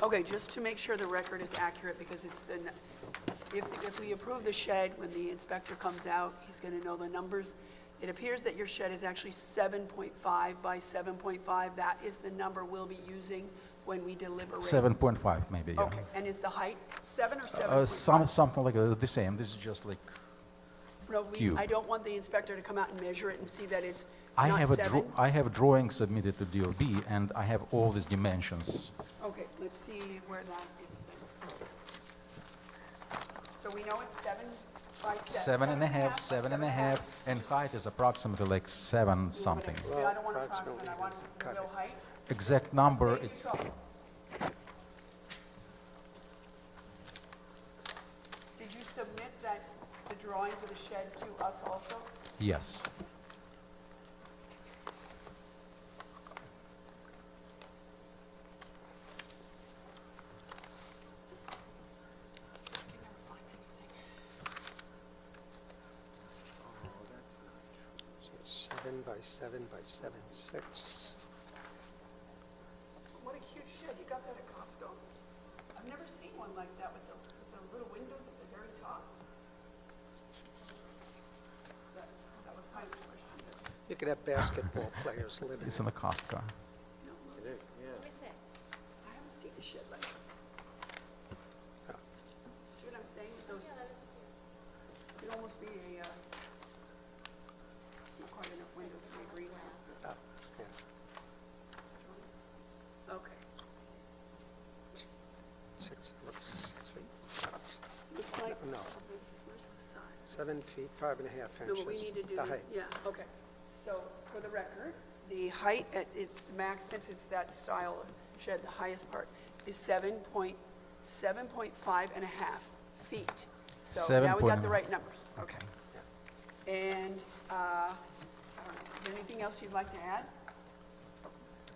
Okay, just to make sure the record is accurate, because it's the, if we approve the shed, when the inspector comes out, he's gonna know the numbers. It appears that your shed is actually 7.5 by 7.5. That is the number we'll be using when we deliberate. 7.5 maybe, yeah. Okay, and is the height 7 or 7.5? Something like the same. This is just like No, cube. I don't want the inspector to come out and measure it and see that it's I not have 7. I have drawings submitted to DOB, and I have all these dimensions. Okay, let's see where that is then. we know it's 7 by 7. 7.5, by 7.5, and height is approximately like 7 something. Yeah, I don't want to approximate, I want the cut real height. Exact number, Say you it's, saw. Did you submit that, the drawings of the shed to us also? yes. So 7 by 7 by 7, 6. What a cute shed, you got that at Costco. I've never seen one like that with the little windows at the very top. That was my question. You could have basketball players living It's in in the cost car. It is, yeah. I haven't seen a shed like that. Oh. See what I'm saying with those? It'd almost be a, not quite enough windows to be a greenhouse, but, Oh, yeah. okay. 6, looks 6 feet. Looks like, No. where's the size? 7 feet, 5.5 inches. No, but we need to do, The height. yeah, okay. So, for the record, the height at its max, since it's that style of shed, the highest part is 7.5 and a half feet. So now we got the 7.5. right numbers. Okay. And, I don't know, is there anything else you'd like to add?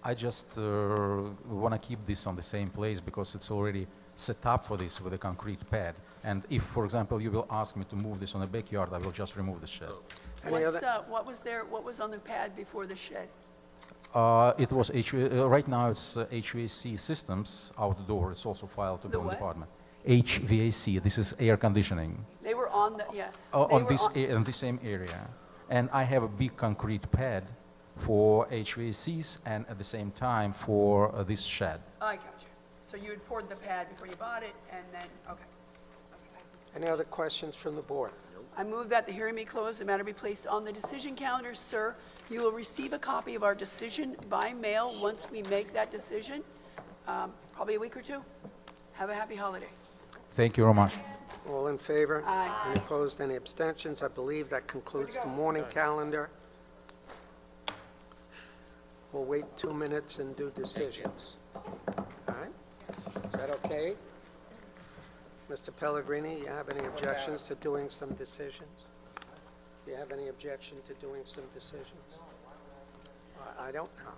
I just want to keep this on the same place because it's already set up for this with a concrete pad. And if, for example, you will ask me to move this on the backyard, I will just remove the shed. Any other- What was there, what was on the pad before the shed? It was right now it's HVAC systems outdoor. It's also filed to The building what? department. HVAC. This is air conditioning. They were on the, yeah. On this in the same area, and I have a big concrete pad for HVACs and at the same time for this shed. I got you. So you had poured the pad before you bought it, and then, okay. Any other questions from the board? I move that the hearing be closed, the matter be placed on the decision calendar. Sir, you will receive a copy of our decision by mail once we make that decision, probably a week or two. Have a happy holiday. Thank you very much. All in favor? Aye. Any opposed, any abstentions? I believe that concludes the morning calendar. We'll wait 2 minutes and do decisions. All right? Is that okay? Mr. Pellegrini, you have any objections to doing some decisions? Do you have any objection to doing some decisions? I don't know.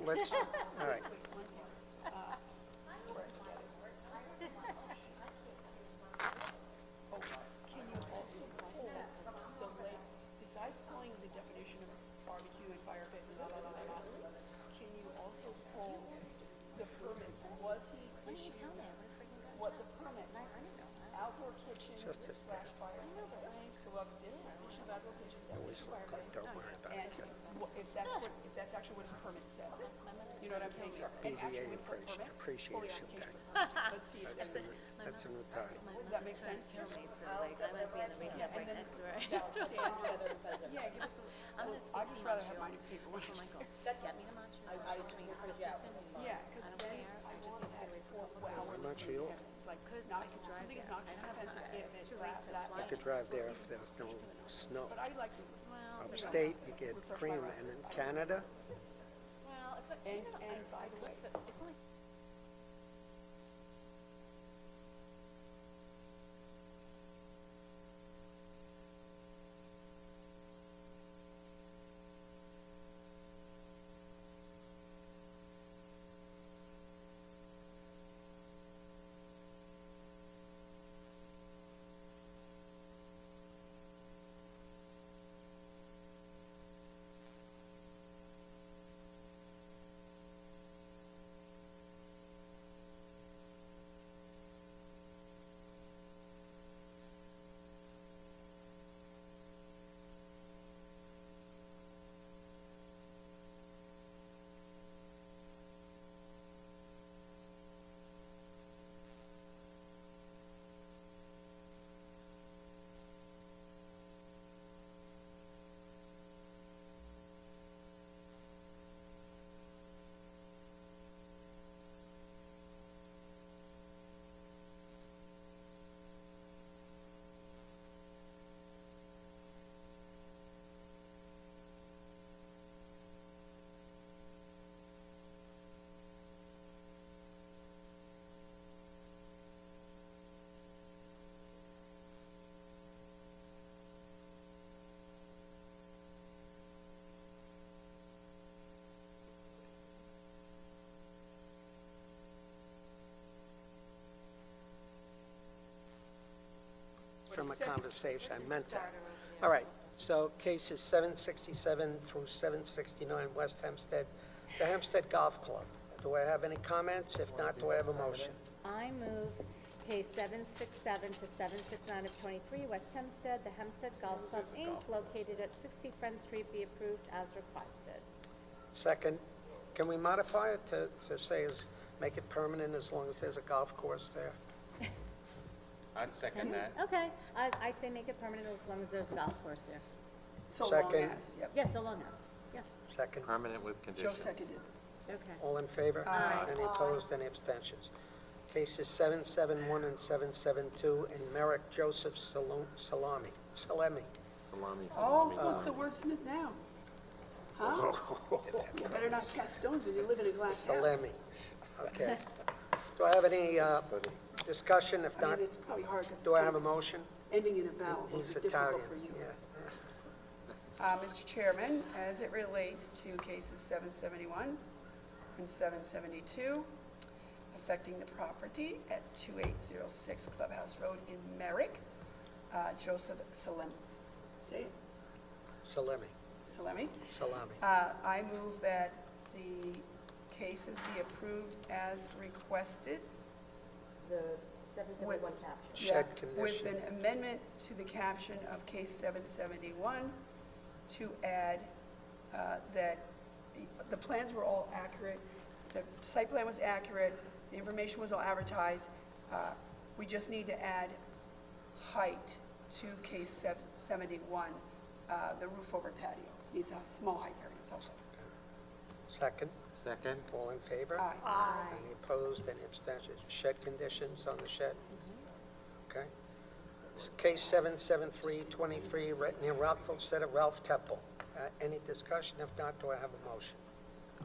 let's, all right. Can you also pull the lake, besides pulling the definition of barbecue and fire pit and can you also pull the permits? Was he issued, what the permit, outdoor kitchen Just a step. slash fire pit, so up definition of outdoor kitchen, definition of fire pit. Don't worry about And if that's actually what his permit says, you know what I'm saying? And actually with the permit, fully Appreciation application. Day. Let's see if that's, That's a new title. does that make sense? Like, I might be in the rehab right next door. That'll stand for those, yeah, give us a, I'd just rather have mine in paper. That's get me to Montreal. I Between Christmas and New Yeah, Year's. because I don't then care. I I just want need to to get away from have 4 hours. Montreal. It's like, Because not, I could drive something is there. not I don't have expensive time. if It's it's too late to that. fly. You could drive there if there's no snow. But I like to, Upstate, you get cream, and in Canada, Well, it's like, and by the way, it's only from a conversation, I meant that. All right, so cases 767 through 769 West Hempstead, the Hempstead Golf Club. Do I have any comments? If not, do I have a motion? I move case 767 to 769 of 23 West Hempstead, the Hempstead Golf Club, Inc., located at 60 Friend Street, be approved as requested. Second, can we modify it to say, make it permanent as long as there's a golf course there? I'd second that. Okay, I say make it permanent as long as there's a golf course there. so long Second. as, yep. Yes, so long as, yeah, Second, Permanent with Joe conditions. seconded. okay. all in favor? Aye. Any opposed, any abstentions? Cases 771 and 772 in Merrick Joseph Salemi. Salami. Oh, who's the wordsmith now? Huh? You better not cast stones when you live in a glass house. Salemi. Okay. Do I have any discussion? If I mean, not, it's probably hard because do I have a motion? ending in a vowel will be He's difficult Italian, for you. yeah. Mr. Chairman, as it relates to cases 771 and 772, affecting the property at 2806 Clubhouse Road in Merrick, Joseph Salemi. Say it, Salemi, Salemi. salami. I move that the cases be approved as requested. The 771 caption. Shed Yeah, with condition. an amendment to the caption of case 771 to add that the plans were all accurate, the site plan was accurate, the information was all advertised. We just need to add height to case 771, the roof over patio. Needs a small height variance also. Second, Second. all in favor? Aye. Any opposed, any abstentions? Shed conditions on the shed? Okay. Case 77323 near Rockville, Center, Ralph Temple. Any discussion? If not, do I have a motion?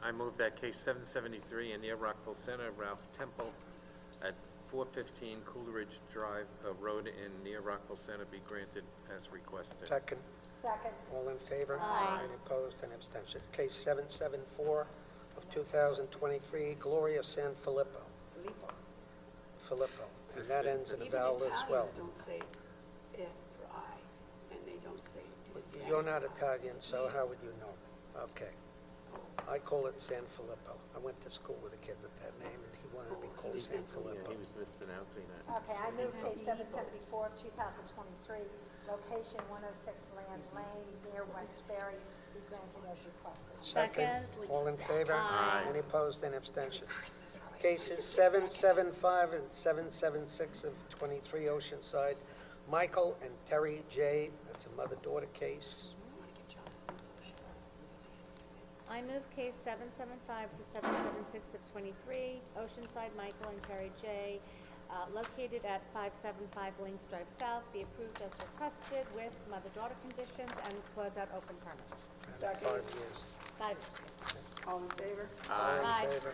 I move that case 773 in near Rockville Center, Ralph Temple, at 415 Coleridge Drive Road in near Rockville Center be granted as requested. Second, Second. all in favor? Aye. Any opposed, any abstentions? Case 774 of 2023, Gloria Sanfilippo. Filippo. And that ends in a vowel as well. Even Italians don't say it for I, and they don't say it. You're not Italian, so how would you know? Okay. I call it Sanfilippo. I went to school with a kid with that name, and he wanted to be called Sanfilippo. He was mispronouncing it. Okay, I move case 774 of 2023, location 106 Land Lane near Westbury, be granted as requested. Second. All in favor? Aye. Any opposed, any abstentions? Cases 775 and 776 of 23 Oceanside, Michael and Terry J., that's a mother-daughter case. I move case 775 to 776 of 23, Oceanside Michael and Terry J., located at 575 Links Drive South, be approved as requested with mother-daughter conditions and close out open permits. Second. 5 years. 5 years. All in favor? All in Aye. favor?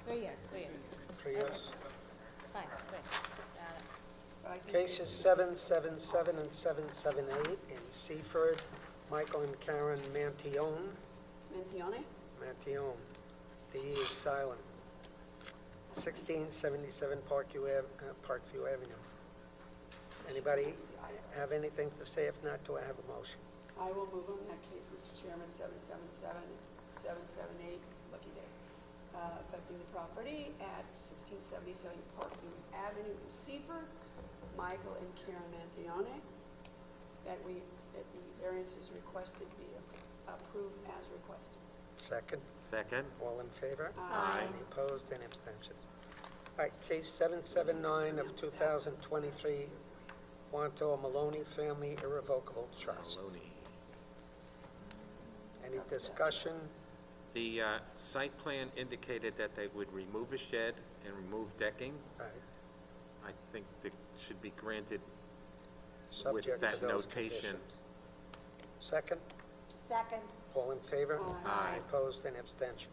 3 years, 3 years. 3 years. Fine, great. Got it. Cases 777 and 778 in Seaford, Michael and Karen Mantione. Mentione? Mantione. The E is silent. 1677 Parkview Avenue. Anybody have anything to say? If not, do I have a motion? I will move on that case, Mr. Chairman, 777, 778, lucky day, affecting the property at 1677 Parkview Avenue in Seaford, Michael and Karen Mantione, that the variance is requested be approved as requested. Second. Second. All in favor? Aye. Any opposed, any abstentions? All right, case 779 of 2023, Wanto Maloney Family Irrevocable Trust. Any discussion? The site plan indicated that they would remove a shed and remove decking. Right. I think that should be granted Subject with to that those notation. conditions. Second. Second. All in favor? Aye. Any opposed, any abstention?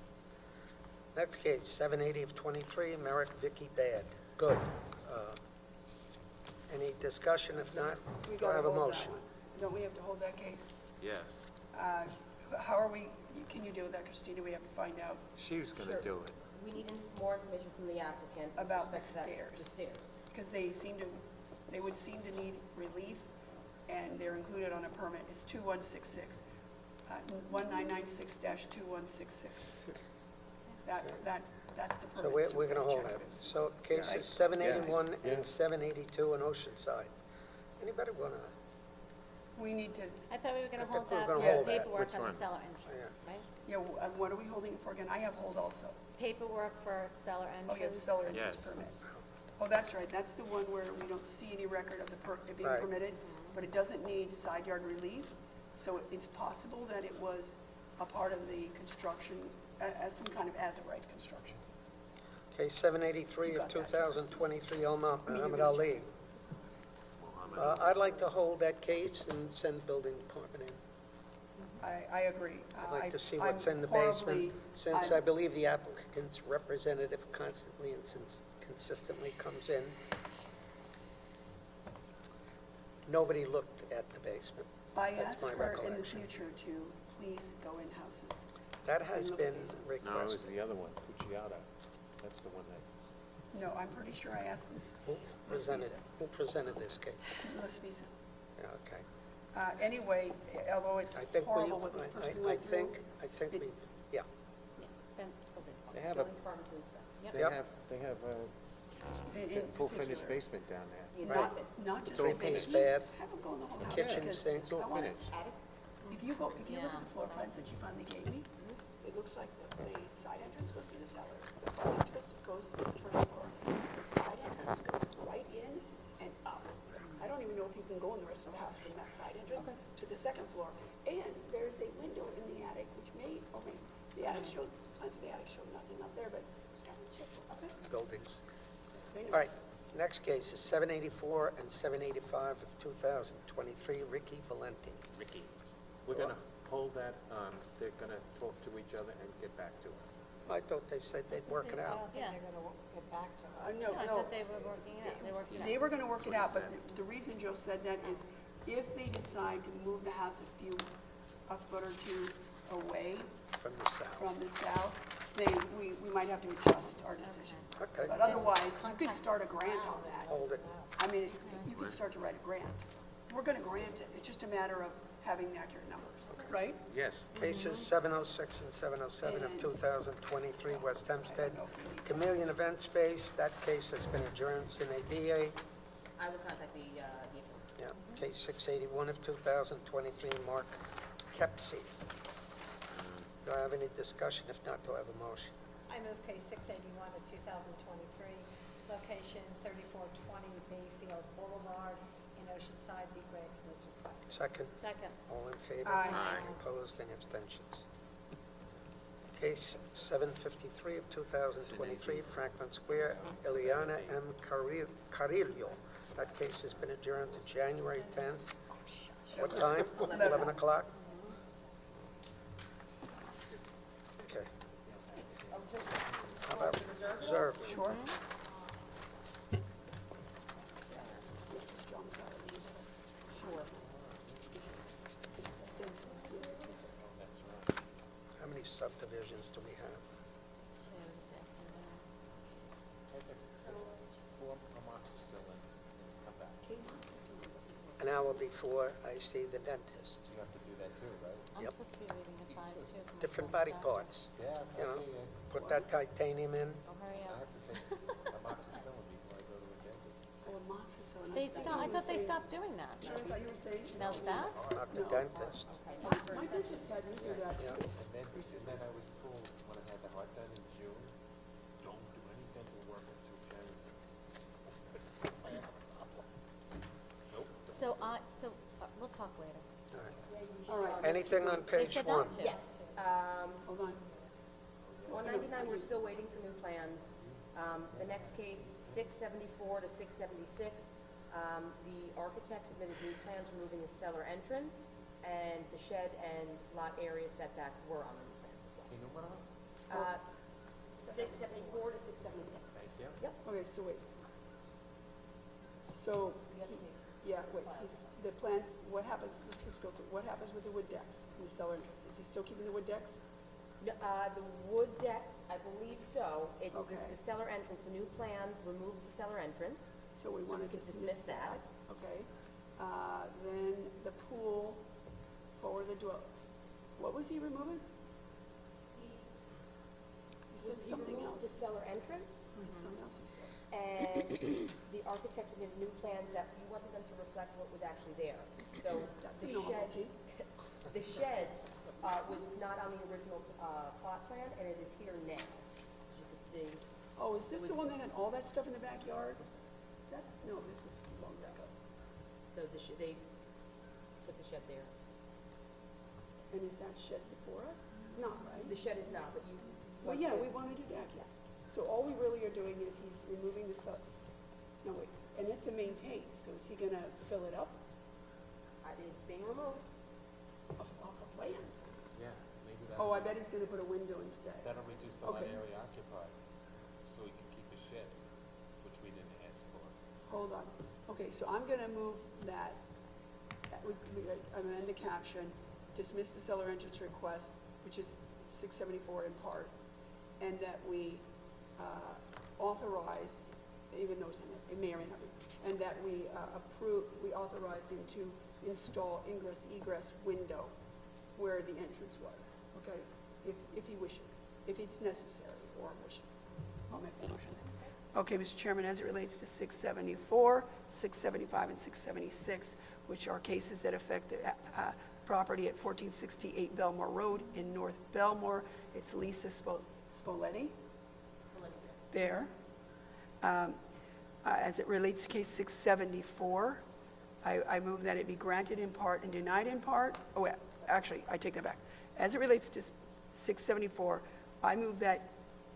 Next case, 780 of 23, Merrick Vicky Bad. Good. Any discussion? If not, We do I gotta have a hold that motion? one. Don't we have to hold that case? Yes. How are we, can you deal with that, Christina? We have to find out She was going to do it. We need more information from the applicant. with about the respect to that- stairs. The stairs. Because they would seem to need relief, and they're included on a permit. It's 2166, 1996-2166. That's the So permit. we're going to hold check that. if it's- So cases 781 and 782 in Oceanside. Anybody want to? We need to, I thought we were going I to think hold we're that gonna for hold that. paperwork Which on the one? cellar entrance, right? yeah, what are we holding for again? I have hold also. Paperwork for cellar Oh, entrance. yeah, the cellar entrance Yes. permit. Oh, that's right, that's the one where we don't see any record of it being Right. permitted, but it doesn't need side yard relief, so it's possible that it was a part of the construction, as some kind of as-of-right construction. Case 783 of 2023, Omar Muhammad Ali. I'd like to hold that case and send building department in. I agree. I'd like to see I'm what's in the horribly- basement, since I believe the applicant's representative constantly and consistently comes in. Nobody looked at the basement. I That's ask my her in the recollection. future to please go in houses. That has and look at been these. No, it was requested. the other one, Cucciata. That's the one that... No, I'm pretty sure I asked Ms. Who presented this case? Lespisa. Yeah, okay. Anyway, although it's I think horrible what this person went through. I think we, yeah. Then They have a, Building permit to inspect. Yep. they have a full finished basement down there. Not It's just all the finished. basement. Bath, Have them go in the whole house. kitchen because sink. It's all I want- finished. If you look at the floor plans that you finally gave me, it looks like the side entrance goes through the cellar. The front entrance goes to the first floor. The side entrance goes right in and up. I don't even know if you can go in the rest of the house from that side entrance to the second floor. And there's a window in the attic, which may, the attic showed, plans of the attic showed nothing up there, but it's kind of check. Okay. Buildings. All right, next case is 784 and 785 of 2023, Ricky Valenti. Ricky, we're going to hold that, they're going to talk to each other and get back to us. I thought they said they'd work it out. Yeah. They're going to get back to us. No, No, I no. thought they were working it out. They worked it out. They were gonna work it out, but the reason Joe said that is if they decide to move the house a foot or two away From the south. from the south, we might have to adjust our decision. Okay. But otherwise, you could start a grant on that. Hold it. I mean, you could start to write a grant. We're going to grant it. It's just a matter of having the accurate numbers, right? Yes. Cases 706 and 707 of 2023, West Hempstead. Chameleon Event Space, that case has been adjourned sine die. I will contact the attorney. Yeah. Case 681 of 2023, Mark Kepsey. Do I have any discussion? If not, do I have a motion? I move case 681 of 2023, location 3420 Bayfield Boulevard in Oceanside, be granted as requested. Second. Second. All in favor? Aye. Opposed? Any abstentions? Case 753 of 2023, Franklin Square, Ileana M. Carillo. That case has been adjourned to January 10th. What time? 11 o'clock? Okay. How about reserve? Sure. How many subdivisions do we have? An hour before I see the dentist. You have to do that too, right? I'm Yep. supposed to be leaving at 5 too. for my Different son's body doctor. parts. Yeah, You know, okay, yeah. put that titanium in. Oh, hurry I up. have to take amoxicillin before I go to the dentist. Oh, amoxicillin. They stopped, I thought they stopped doing that. Smells bad? Not the dentist. My dentist had me do that. Yeah. And then I was told when I had the heart done in June, don't do any dental work until January. Nope. So, we'll talk later. All right. Anything on They page said one? not to. Yes. Hold on. 199, we're still waiting for new plans. The next case, 674 to 676, the architect submitted new plans removing the cellar entrance, and the shed and lot area setback were on the new plans as well. You know what? 674 to 676. Thank you. Yep. Okay, so wait. So, yeah, wait, the plans, what happens, let's just go through, what happens with the wood decks and the cellar entrance? Is he still keeping the wood decks? The wood decks, I believe so. It's Okay. the cellar entrance, the new plans removed the cellar entrance. So we want to can dismiss that. Okay. Then the pool for the dwell, what was he removing? You said He something removed the else. cellar entrance, Something else you said. and the architect submitted new plans that you wanted them to reflect what was actually there. So That's the a shed, novelty. the shed was not on the original plot plan, and it is here now. As you can see, Oh, is this It the was- one that had all that stuff in the backyard? Is that, no, this is long ago. so they put the shed there. And is that shed before us? It's not, right? The shed is not, but you. Well, want yeah, to- we want to do that, yes. So all we really are doing is he's removing the no, wait, and it's a maintain, so is he gonna fill it up It's being removed. off the plans? Yeah, maybe Oh, I bet he's gonna put a window instead. that'll reduce the lot Okay. area occupied, so we can keep a shed, which we didn't ask for. Hold on. Okay, so I'm gonna move that, amend the caption, dismiss the cellar entrance request, which is 674 in part, and that we authorize, even though it's in it may or may not be, and that we we authorize him to install ingress egress window where the entrance was, okay? If he wishes, if it's necessary or wishes. I'll make the motion. Okay, Mr. Chairman, as it relates to 674, 675, and 676, which are cases that affect the property at 1468 Belmore Road in North Belmore, it's Lisa Spoletti. There. As it relates to case 674, I move that it be granted in part and denied in part. Oh, actually, I take that back. As it relates to 674, I move that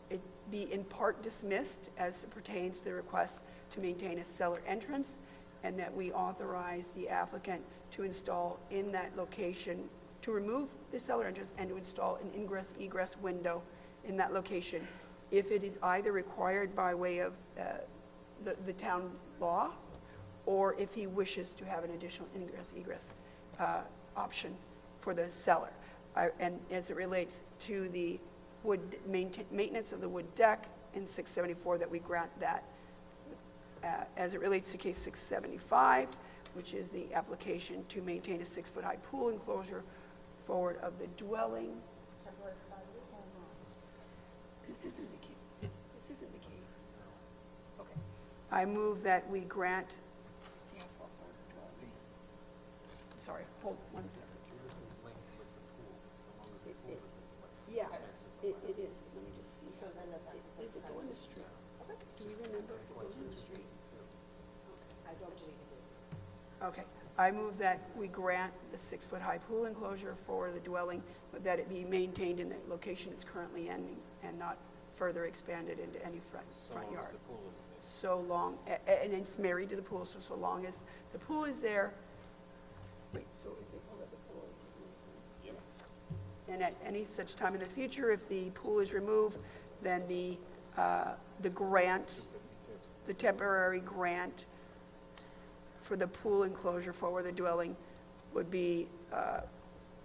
it be in part dismissed as it pertains to the request to maintain a cellar entrance, and that we authorize the applicant to install in that location, to remove the cellar entrance and to install an ingress egress window in that location if it is either required by way of the town law, or if he wishes to have an additional ingress egress option for the cellar. And as it relates to the maintenance of the wood deck, and 674, that we grant that. As it relates to case 675, which is the application to maintain a 6-foot-high pool enclosure forward of the dwelling. Temporary for 5 years? This isn't the case. This isn't the case. Okay. I move that we grant, see how far forward the dwelling is. Sorry, hold one second. Yeah, it is. Let me just see. So then that's not. Is it going to street? Do we remember if it goes in the street? I don't believe it did. Okay. I move that we grant the 6-foot-high pool enclosure for the dwelling, but that it be maintained in the location it's currently in and not further expanded into any front yard. So long, and it's married to the pool, so long as the pool is there. Wait, so if they pull up the pool, and at any such time in the future, if the pool is removed, then the grant, the temporary grant for the pool enclosure for the dwelling would be,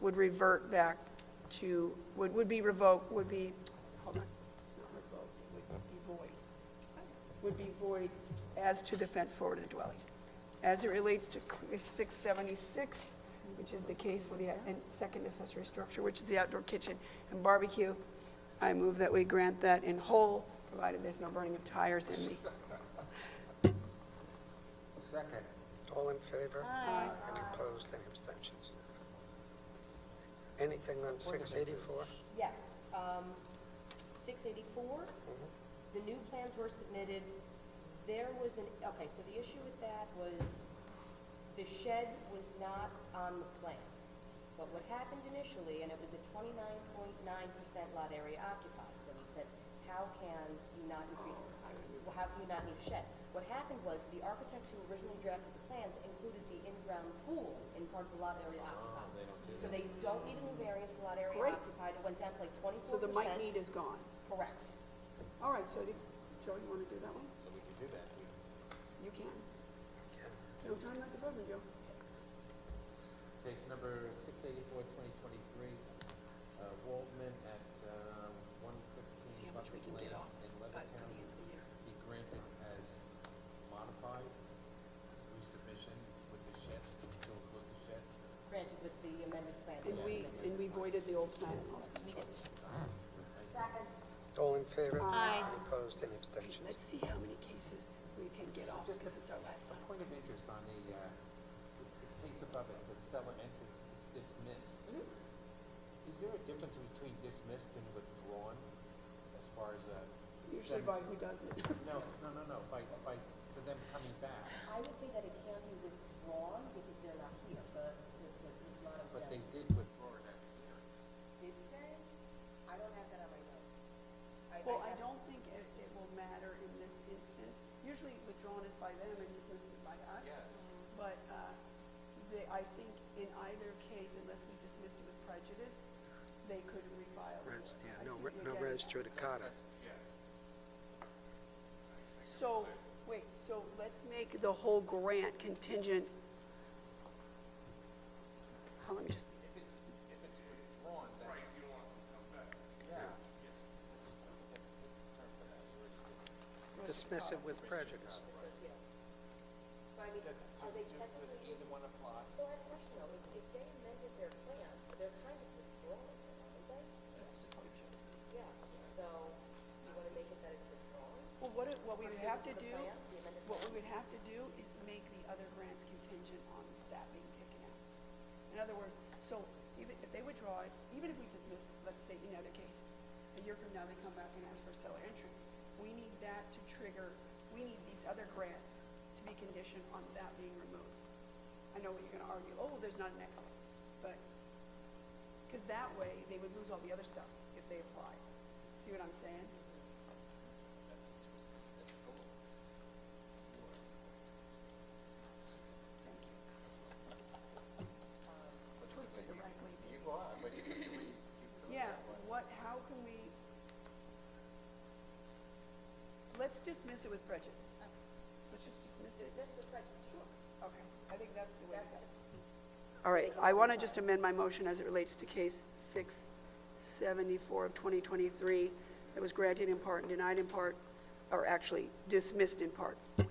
would revert back to, would be revoked, would be, hold on, it's not revoked, would be void. Would be void as to the fence forward of the dwelling. As it relates to 676, which is the case with the second accessory structure, which is the outdoor kitchen and barbecue, I move that we grant that in whole, provided there's no burning of tires in the. Second. All in favor? Aye. Any opposed, any abstentions? Anything on 684? Yes, 684, the new plans were submitted. There was okay, so the issue with that was the shed was not on the plans. But what happened initially, and it was a 29.9% lot area occupied, so we said, how can you not increase, how can you not need a shed? What happened was the architect who originally drafted the plans included the in-ground pool in part of the lot area occupied. So they don't need a new variance for lot area Great. occupied. It went down to like 24%. So the might need is gone. Correct. All right, so Joe, you want to do that one? So we can do that. You can. No time like the present, Joe. Case number 684-2023, Waldman at 115 See how much we Bucket can get Lane off in by the Levittown. end of the year. Be granted as modified, resubmission with the shed, to include the shed. Granted with the amended plan. And we voided the old plan and all that stuff. Second. All in favor? Aye. Any opposed, any abstentions? Let's see how many cases we can get off, because it's our last A time. point of interest on the case above it, the cellar entrance, it's dismissed. Is there a difference between dismissed and withdrawn as far as Usually by who does it. No, by, for them coming back. I would say that it can be withdrawn because they're not here, so that's what this model But they said. did withdraw it at the hearing. Did they? I don't have that on my notes. Well, I don't think it will matter in this instance. Usually withdrawn is by them and dismissed is by us. Yes. But I think in either case, unless we dismissed it with prejudice, they could refile. I No see what you're no getting res at. judicata. Yes. So, wait, so let's make the whole grant contingent. Hold on, let me just, If it's withdrawn, then. Right, you want them to come back. Yeah. Dismiss it with prejudice. But I mean, are they technically? Does either one apply? So I have a question though, if they amended their plan, they're kind of withdrawing it, aren't they? Yeah, so, do you wanna make it that it's withdrawn? well, what we would have to do, The plan, the amended what we plan? would have to do is make the other grants contingent on that being taken out. In other words, so even if they withdraw it, even if we dismiss, let's say in another case, a year from now they come back and ask for a cellar entrance, we need that to trigger, we need these other grants to be conditioned on that being removed. I know what you're gonna argue, oh, well, there's not an excess, but, because that way they would lose all the other stuff if they apply. See what I'm saying? That's interesting. That's cool. Thank you. Twisted the right way, baby. You are, but you feel Yeah, that way. how can we, let's dismiss it with prejudice. Let's just dismiss it. Dismiss with prejudice, sure. Okay, I think that's the way to That's go. it. All right, I want to just amend my motion as it relates to case 6, 674 of 2023 that was granted in part and denied in part, or actually dismissed in part. You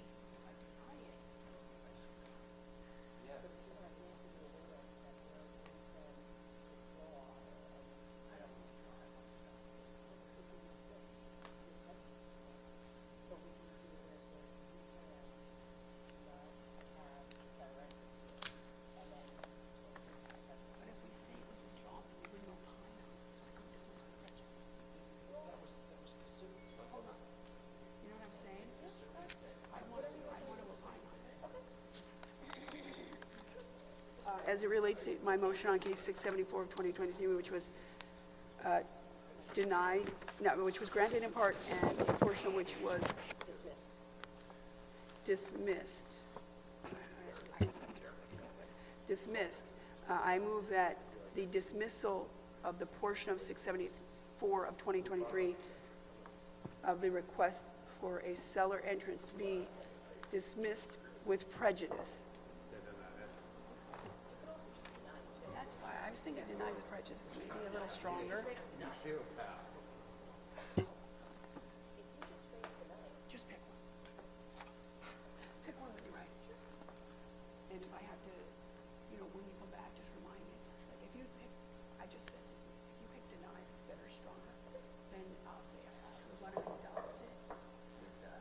know what I'm saying? I want to opine on it. As it relates to my motion on case 674 of 2023, which was denied, no, which was granted in part and a portion of which was dismissed. Dismissed. I move that the dismissal of the portion of 674 of 2023 of the request for a cellar entrance be dismissed with prejudice. That's why I was thinking denied with prejudice, maybe a little stronger. Just pick one. Pick one would be right. And if I have to, you know, when you come back, just remind me. Like if you pick, I just said dismissed. If you pick denied, it's better, stronger. Then I'll say we want to adopt it with the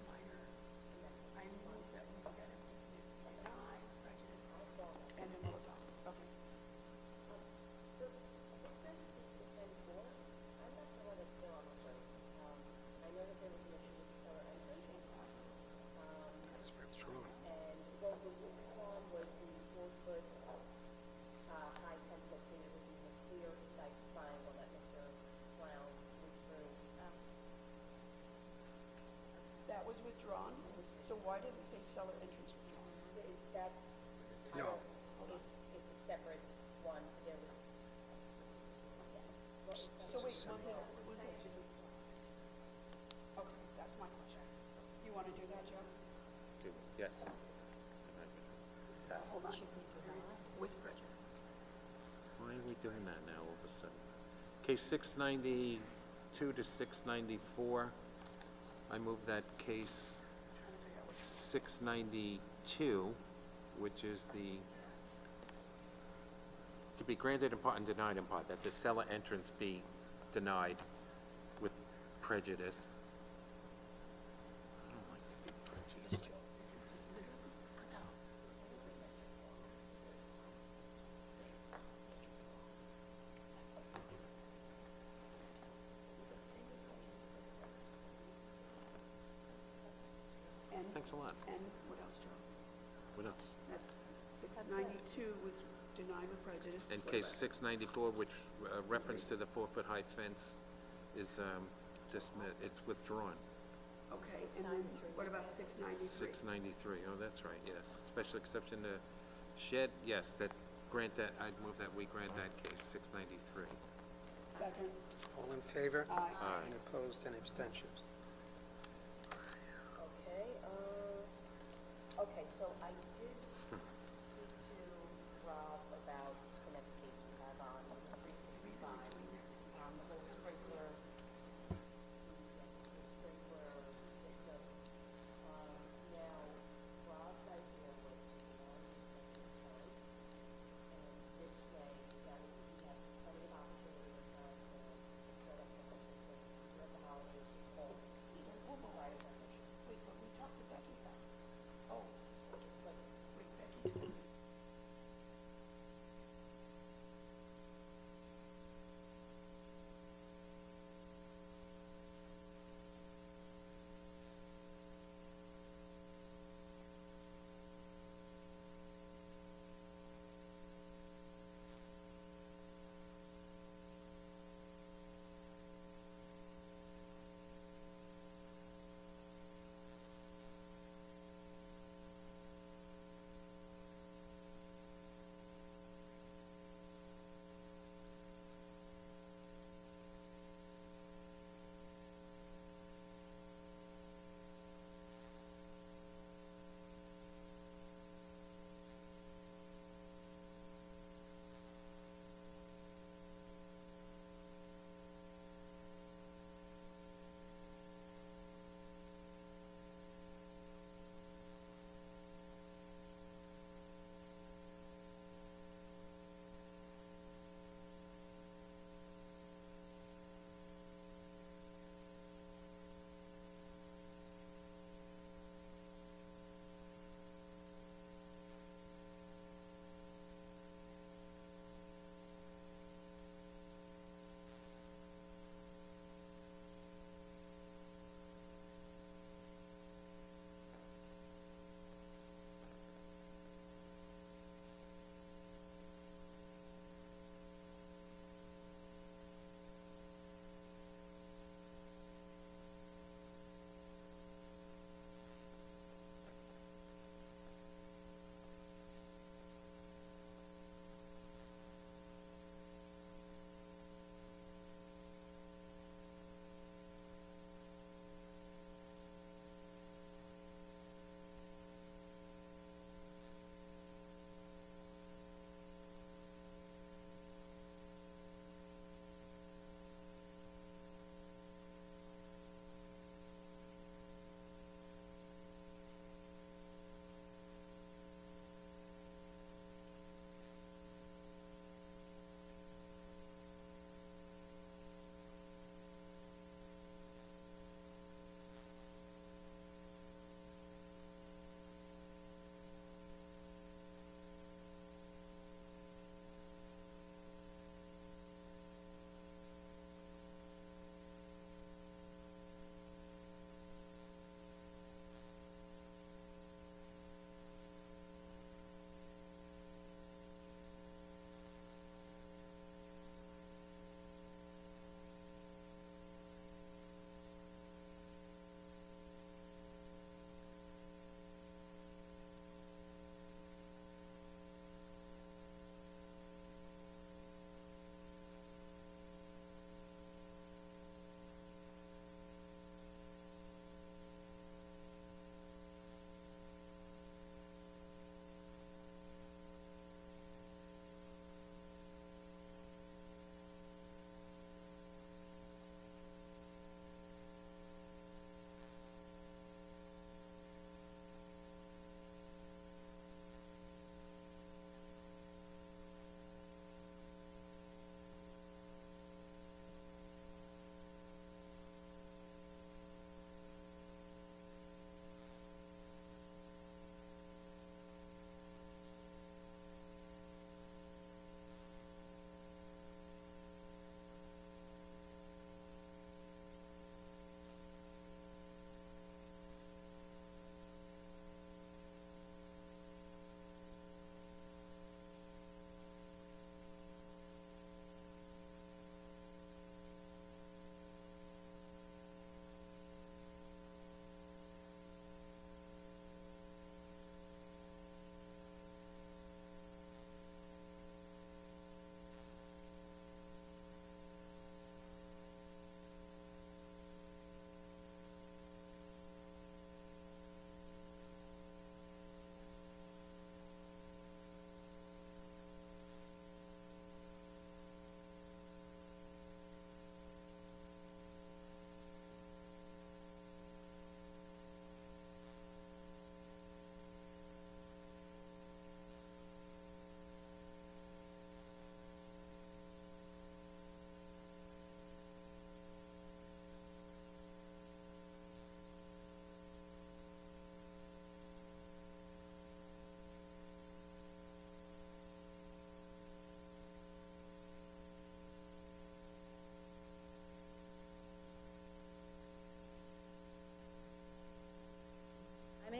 minor. And then I move that instead of dismissed, we deny prejudice, and then we'll adopt. Okay. For 692, 694, I'm not sure why that's still on the road. I know that there was an issue with the cellar entrance. And what was withdrawn was the 4-foot high fence located within the clear sight triangle that Mr. Brown withdrew. That was withdrawn, so why does it say cellar entrance withdrawn? That, No. it's a separate one. There was, yes. So wait, was it? Okay, that's my question. You want to do that, Joe? Yes. Hold on. With prejudice. Why are we doing that now all of a sudden? Case 692 to 694, I move that case 692, which is to be granted in part and denied in part, that the cellar entrance be denied with prejudice. I don't like to be prejudiced. This is literally put out. And, Thanks a lot. and what else, Joe? What else? That's 692 was denied with prejudice. And What case about- 694, which reference to the 4-foot high fence is it's withdrawn. Okay, and then what about 693? 693, oh, that's right, yes. Special exception to shed, yes, that grant that, I'd move that we grant that case, 693. Second. All in favor? Aye. Aye. And opposed and abstentions? Okay, okay, so I did speak to Rob about the next case we have on 365, the whole sprinkler system. Now, Rob's idea was to be on the extension time, and this way, that would we have plenty of opportunity to have, so that's the whole system, during the holidays, it's all heated, fires are issue. Wait, but we talked to Becky about it. Oh, But wait, Becky told me.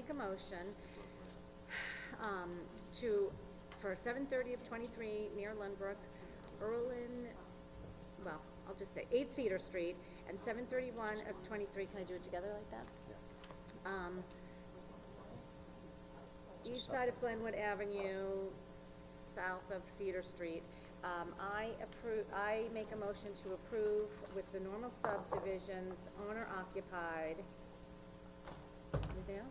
make a motion for 7:30 of 23 near Lundbrook, well, I'll just say 8 Cedar Street, and 7:31 of 23, can I do it together like that? East side of Glenwood Avenue, south of Cedar Street. I make a motion to approve with the normal subdivisions, owner occupied. Anything else?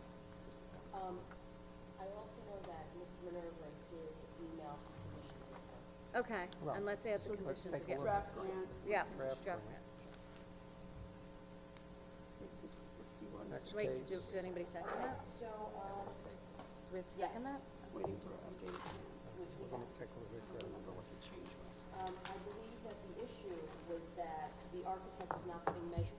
I also know that Mr. Minerva did email some conditions with her. Okay, and let's add the let's conditions. take a Yeah. look. Draft grant, Yeah, Draft draft grant. okay, 661. Next Wait, case. did anybody second that? So, Do we have to second that? Waiting for updated plans. We're gonna take a look at I don't remember what the change was. I believe that the issue was that the architect was not putting measure.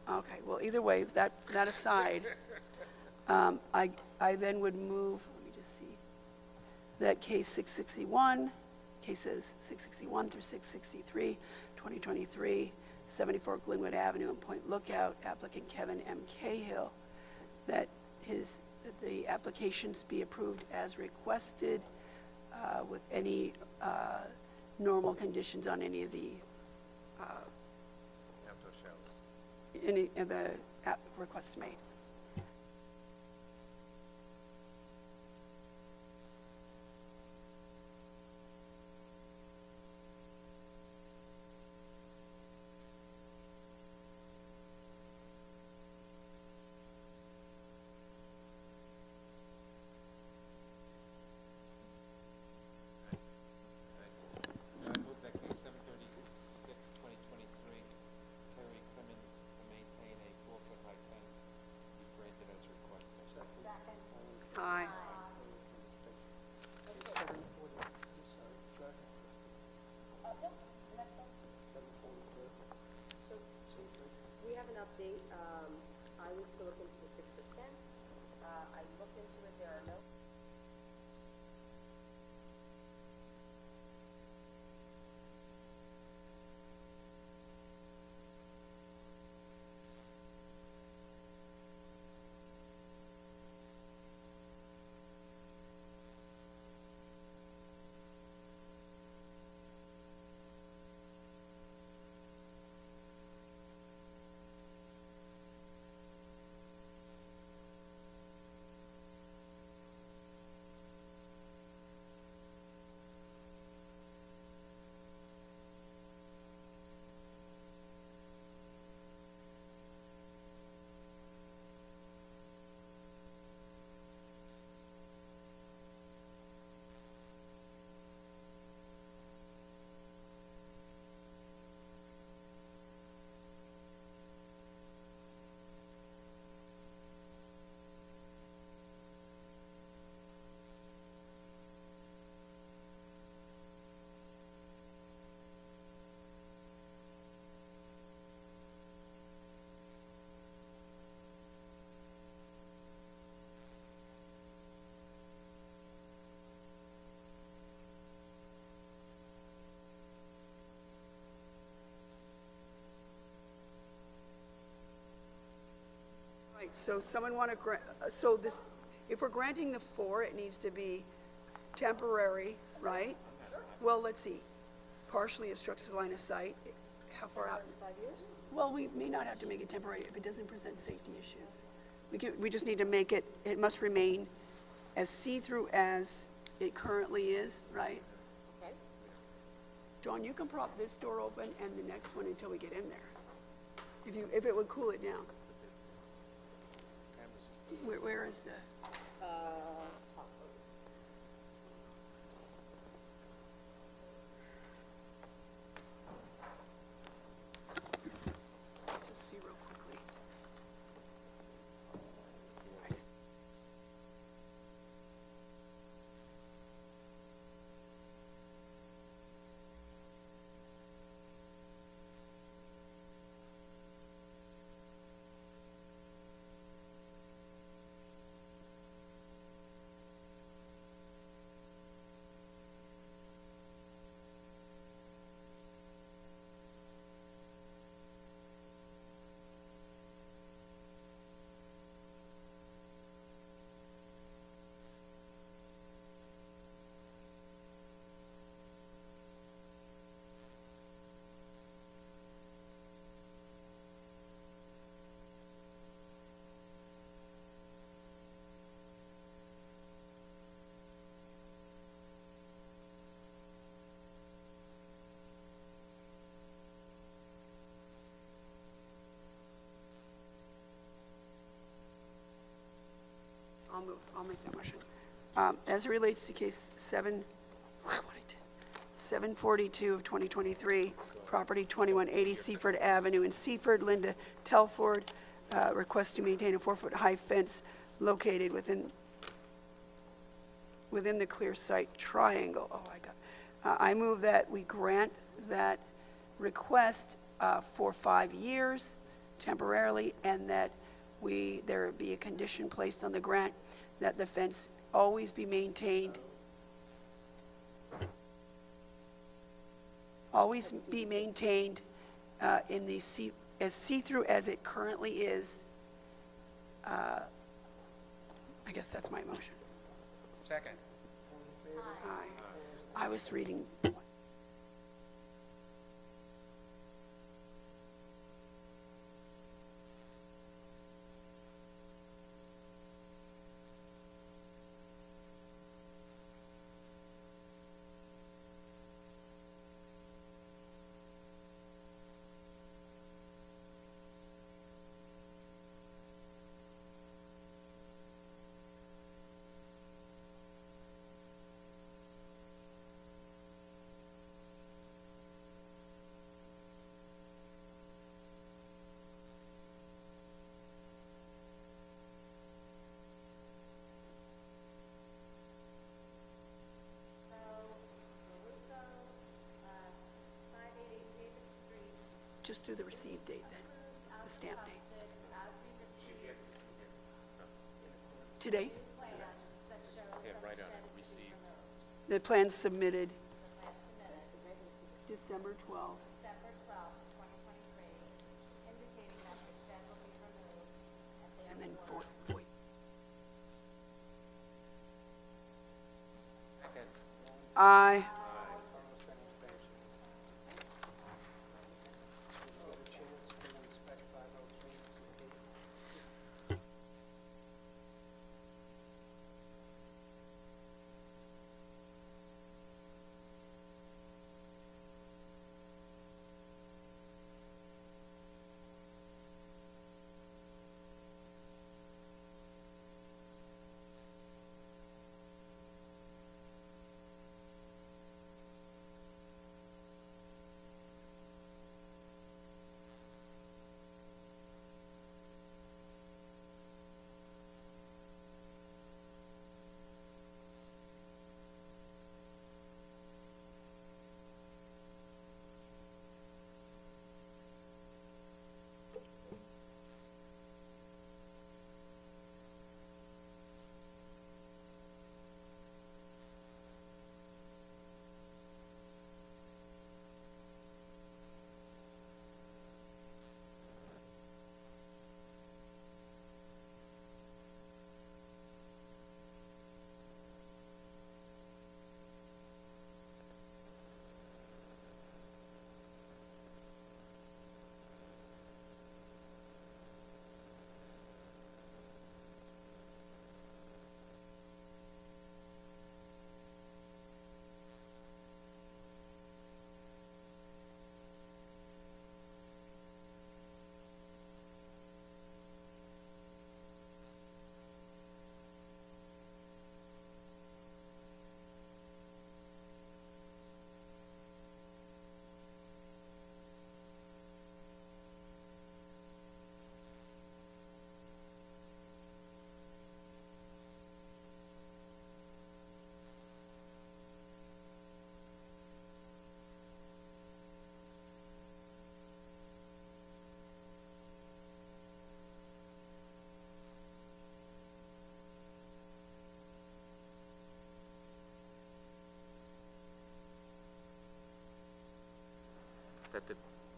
Okay, well, either way, that aside, I then would move, let me just see, that case 661, cases 661 through 663, 2023, 74 Glenwood Avenue and Point Lookout, applicant Kevin M. Cahill, that the applications be approved as requested with any normal conditions on any of the any of the requests made. I move that case 736, 2023, Terry Crimmins to maintain a 4-foot high fence be granted as requested. Aye. We have an update. I was to look into the 6-foot fence. I looked into it. There are no. Right, so someone want to, so this, if we're granting the 4, it needs to be temporary, right? Well, let's see, partially obstructs the line of sight, how far out? 5 years? Well, we may not have to make it temporary if it doesn't present safety issues. We just need to make it, it must remain as see-through as it currently is, right? Okay. John, you can prop this door open and the next one until we get in there. If it would cool it down. Where is the? Top. Let's just see real quickly. I s- I'll make that motion. As it relates to case 742 of 2023, property 2180 Seaford Avenue in Seaford, Linda Telford, requests to maintain a 4-foot-high fence located within the clear site triangle. Oh, I move that we grant that request for 5 years temporarily, and that there be a condition placed on the grant that the fence always be maintained in the as see-through as it currently is. I guess that's my motion. Second. Aye. I was reading. Just do the received date then, the stamp date. Today? Yeah, right on it, received. The plan submitted December 12th. December 12th, 2023, indicating that the shed will be removed And then Aye.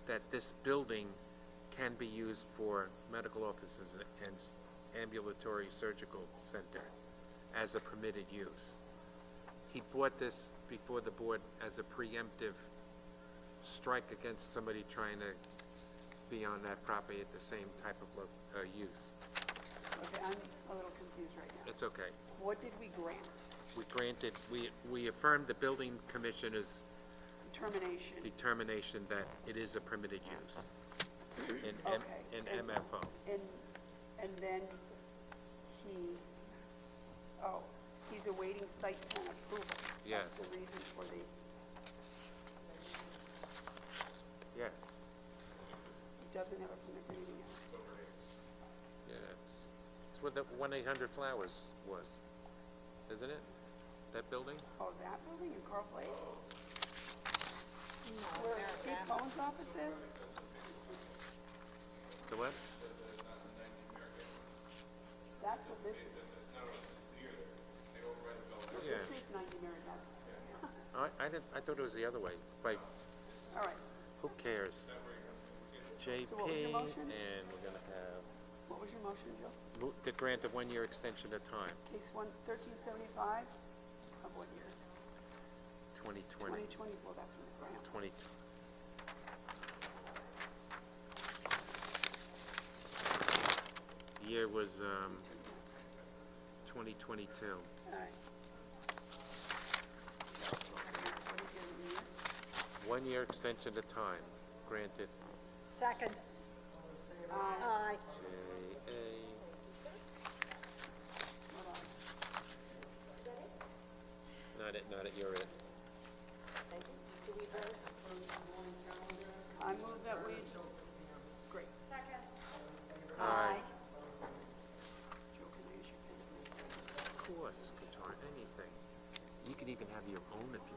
that this building can be used for medical offices and ambulatory surgical center as a permitted use. He brought this before the board as a preemptive strike against somebody trying to be on that property at the same type of use. Okay, I'm a little confused right now. It's okay. What did we grant? We granted, we affirmed the building commissioner's determination that it is a permitted use in MFO. And then he's awaiting site plan approval. Yes. That's the reason for the, Yes, he doesn't have a permit for anything else. yeah, it's what the 1-800 Flowers was, isn't it? That building? Oh, that building in Carl Place? Where Steve Cohen's office is? The what? That's what this is. Yeah. This is 90 Merritt Avenue. I didn't, I thought it was the other way, but All right, who cares? JP, So what was your motion? and we're gonna have, what was your motion, Joe? to grant a 1-year extension of time, Case 1375 of what year? 2020. 2020, well, that's when the grant. 20. Year was, 2022. All right. What is your year? 1-year extension of time, granted. Second. Aye. JA, not it, you're it. I move that we, great. Aye. Joe, can I use your pen, please? Of course, guitar, anything. You could even have your own if you